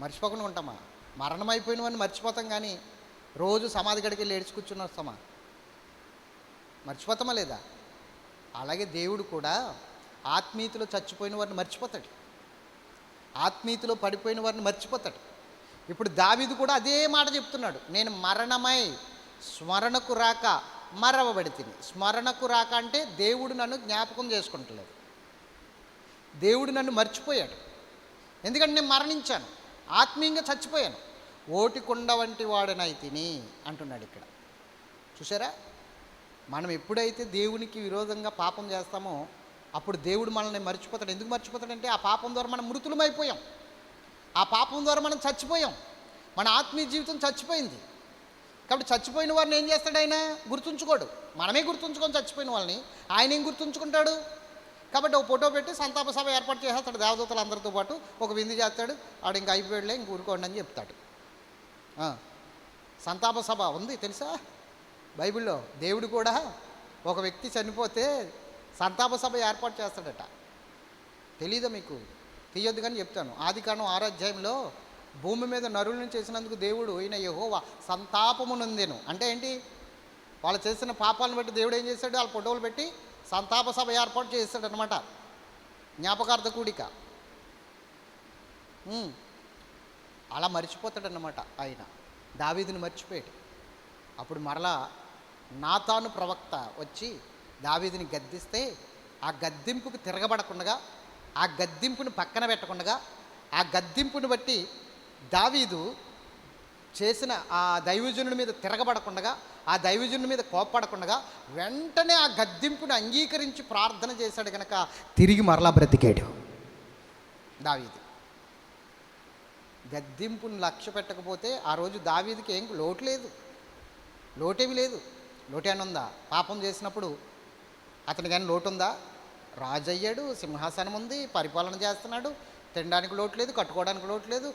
మర్చిపోకుండా ఉంటామా? మరణం అయిపోయిన వాడిని మర్చిపోతాం, కానీ రోజు సమాధి గడికి వెళ్ళి ఏడ్చి కూర్చుని వస్తామా? మర్చిపోతామా లేదా? అలాగే దేవుడు కూడా ఆత్మీయతలో చచ్చిపోయిన వారిని మర్చిపోతాడు, ఆత్మీయతలో పడిపోయిన వారిని మర్చిపోతాడు. ఇప్పుడు దావీదు కూడా అదే మాట చెప్తున్నాడు, నేను మరణమై స్మరణకు రాక మరవబడి తిని. స్మరణకు రాక అంటే దేవుడు నన్ను జ్ఞాపకం చేసుకుంటలేదు, దేవుడు నన్ను మర్చిపోయాడు. ఎందుకంటే నేను మరణించాను, ఆత్మీయంగా చచ్చిపోయాను. ఓటికుండ వంటి వాడనై తిని అంటున్నాడు ఇక్కడ. చూసారా, మనం ఎప్పుడైతే దేవునికి విరోధంగా పాపం చేస్తామో అప్పుడు దేవుడు మనల్ని మర్చిపోతాడు. ఎందుకు మర్చిపోతాడంటే ఆ పాపం ద్వారా మనం మృతులమైపోయాం, ఆ పాపం ద్వారా మనం చచ్చిపోయాం, మన ఆత్మీయ జీవితం చచ్చిపోయింది. కాబట్టి చచ్చిపోయిన వారిని ఏం చేస్తాడు? ఆయన గుర్తుంచుకోడు, మనమే గుర్తుంచుకొని చచ్చిపోయిన వాళ్ళని ఆయన ఏం గుర్తుంచుకుంటాడు? కాబట్టి ఒక ఫోటో పెట్టి సంతాప సభ ఏర్పాటు చేసేస్తాడు, దేవదూతలు అందరితో పాటు ఒక విందు చేస్తాడు. ఆడు ఇంకా అయిపోయాడులే, ఇంక ఊరుకోండి అని చెప్తాడు. సంతాప సభ ఉంది తెలుసా బైబిల్లో. దేవుడు కూడా ఒక వ్యక్తి చనిపోతే సంతాప సభ ఏర్పాటు చేస్తాడట. తెలీదా మీకు? తీయొద్దు కానీ చెప్తాను. ఆదికాండం 6వ అధ్యాయంలో భూమి మీద నరులను చేసినందుకు దేవుడు అయిన యెహోవా సంతాపము నొందెను. అంటే ఏంటి? వాళ్ళు చేసిన పాపాలను బట్టి దేవుడు ఏం చేశాడు? వాళ్ళ ఫోటోలు పెట్టి సంతాప సభ ఏర్పాటు చేస్తాడు అనమాట, జ్ఞాపకార్థ కూడిక. అలా మర్చిపోతాడన్నమాట ఆయన. దావీదుని మర్చిపోయాడు. అప్పుడు మరలా నాతాను ప్రవక్త వచ్చి దావీదుని గద్దిస్తే ఆ గద్దింపుకు తిరగబడకుండా, ఆ గద్దింపుని పక్కన పెట్టకుండా, ఆ గద్దింపుని బట్టి దావీదు చేసిన ఆ దైవజనుడి మీద తిరగబడకుండా, ఆ దైవజనుడి మీద కోప్పడకుండా వెంటనే ఆ గద్దింపుని అంగీకరించి ప్రార్థన చేశాడు కనుక తిరిగి మరలా బ్రతికాడు దావీదు. గద్దింపుని లక్ష్య పెట్టకపోతే ఆ రోజు దావీదుకి ఏం లోటు లేదు, లోటేమి లేదు. లోటేని ఉందా? పాపం చేసినప్పుడు అతనికి కానీ లోటు ఉందా? రాజు అయ్యాడు, సింహాసనం ఉంది, పరిపాలన చేస్తున్నాడు, తినడానికి లోటు లేదు, కట్టుకోవడానికి లోటు లేదు,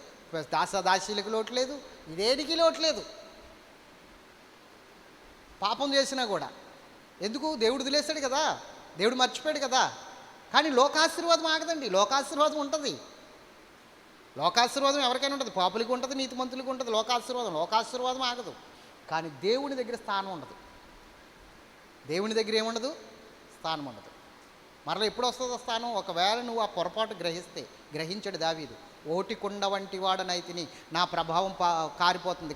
దాసదాసీలకు లోటు లేదు, ఇదేనికి లోటు లేదు. పాపం చేసినా కూడా ఎందుకు? దేవుడు వదిలేశాడు కదా, దేవుడు మర్చిపోయాడు కదా. కానీ లోకాశీర్వాదం ఆగదండి, లోకాశీర్వాదం ఉంటుంది. లోకాశీర్వాదం ఎవరికైనా ఉంటుంది, పాపులకి ఉంటుంది, నీతిమంతులకి ఉంటుంది లోకాశీర్వాదం ఆగదు. కానీ దేవుని దగ్గర స్థానం ఉండదు. దేవుని దగ్గర ఏముండదు? స్థానం ఉండదు. మరలా ఎప్పుడు వస్తుందో స్థానం? ఒకవేళ నువ్వు ఆ పొరపాటు గ్రహించాడు దావీదు. ఓటికుండ వంటి వాడనైతిని, నా ప్రభావం కారిపోతుంది.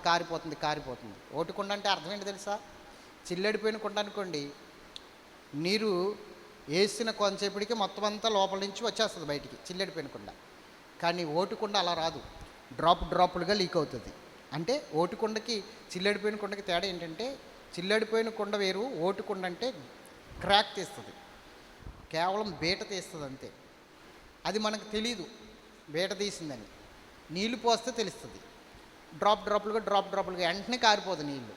ఓటికుండ అంటే అర్థం ఏంటి తెలుసా? చిల్లడిపోయిన కుండ అనుకోండి, నీరు వేసిన కొంతసేపటికి మొత్తం అంతా లోపల నుంచి వచ్చేస్తుంది బయటికి, చిల్లడిపోయిన కుండ. కానీ ఓటికుండ అలా రాదు, డ్రాపులుగా లీక్ అవుతుంది. అంటే ఓటికుండకి చిల్లడిపోయిన కుండకి తేడా ఏంటంటే, చిల్లడిపోయిన కుండ వేరు, ఓటికుండ అంటే క్రాక్ తీస్తుంది, కేవలం బీట తీస్తుంది అంతే. అది మనకు తెలీదు బీట తీసిందని, నీళ్ళు పోస్తే తెలుస్తుంది. డ్రాపులుగా వెంటనే కారిపోదు నీళ్ళు,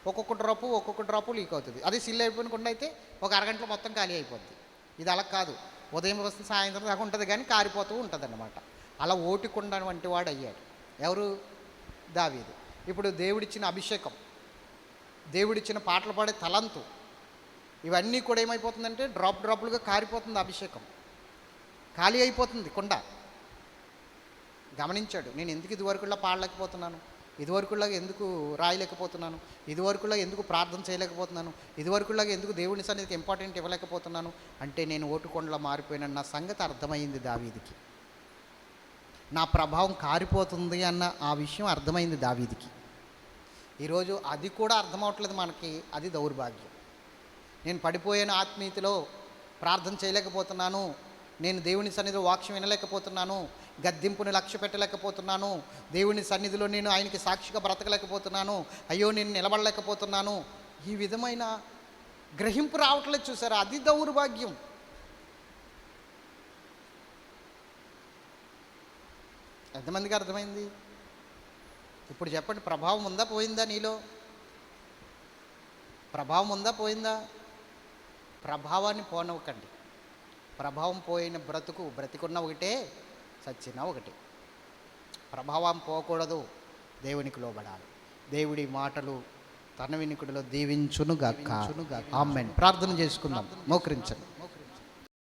ఒక్కొక్క డ్రాపు లీక్ అవుతుంది. అది సిల్లు అయిపోయిన కుండ అయితే ఒక అరగంటలో మొత్తం ఖాళీ అయిపోద్ది. ఇది అలా కాదు, ఉదయం వస్తే సాయంత్రం దాకా ఉంటుంది కానీ కారిపోతూ ఉంటుంది అన్నమాట. అలా ఓటికుండ వంటి వాడు అయ్యాడు ఎవరు? దావీదు. ఇప్పుడు దేవుడిచ్చిన అభిషేకం, దేవుడిచ్చిన పాటలు పాడే తలంతు, ఇవన్నీ కూడా ఏమైపోతుందంటే డ్రాపులుగా కారిపోతుంది. అభిషేకం ఖాళీ అయిపోతుంది కుండ. గమనించాడు, నేను ఎందుకు ఇదివరకులా పాడలేకపోతున్నాను, ఇదివరకులాగా ఎందుకు రాయలేకపోతున్నాను, ఇదివరకులాగా ఎందుకు ప్రార్థన చేయలేకపోతున్నాను, ఇదివరకులాగా ఎందుకు దేవుని సన్నిధికి ఇంపార్టెంట్ ఇవ్వలేకపోతున్నాను అంటే నేను ఓటుకొండలా మారిపోయిన నా సంగతి అర్థమైంది దావీదుకి. నా ప్రభావం కారిపోతుంది అన్న ఆ విషయం అర్థమైంది దావీదికి. ఈరోజు అది కూడా అర్థం అవట్లేదు మనకి. అది దౌర్భాగ్యం. నేను పడిపోయాను ఆత్మీయతలో, ప్రార్థన చేయలేకపోతున్నాను, నేను దేవుని సన్నిధిలో వాక్యం వినలేకపోతున్నాను, గద్దింపుని లక్ష్య పెట్టలేకపోతున్నాను, దేవుని సన్నిధిలో నేను ఆయనకి సాక్షిగా బ్రతకలేకపోతున్నాను, అయ్యో నేను నిలబడలేకపోతున్నాను, ఈ విధమైన గ్రహింపు రావట్లేదు. చూసారా, అది దౌర్భాగ్యం. ఎంతమందికి అర్థమైంది? ఇప్పుడు చెప్పండి, ప్రభావం ఉందా పోయిందా? నీలో ప్రభావం ఉందా పోయిందా? ప్రభావాన్ని పోనవ్వకండి. ప్రభావం పోయిన బ్రతికున్న ఒకటే, చచ్చిన ఒకటే. ప్రభావం పోకూడదు, దేవునికి లోబడాలి. దేవుడి మాటలు తన వినికుడిలో దీవించునుగాక. ఆమేన్. ప్రార్థన చేసుకుందాం, మోకరించండి.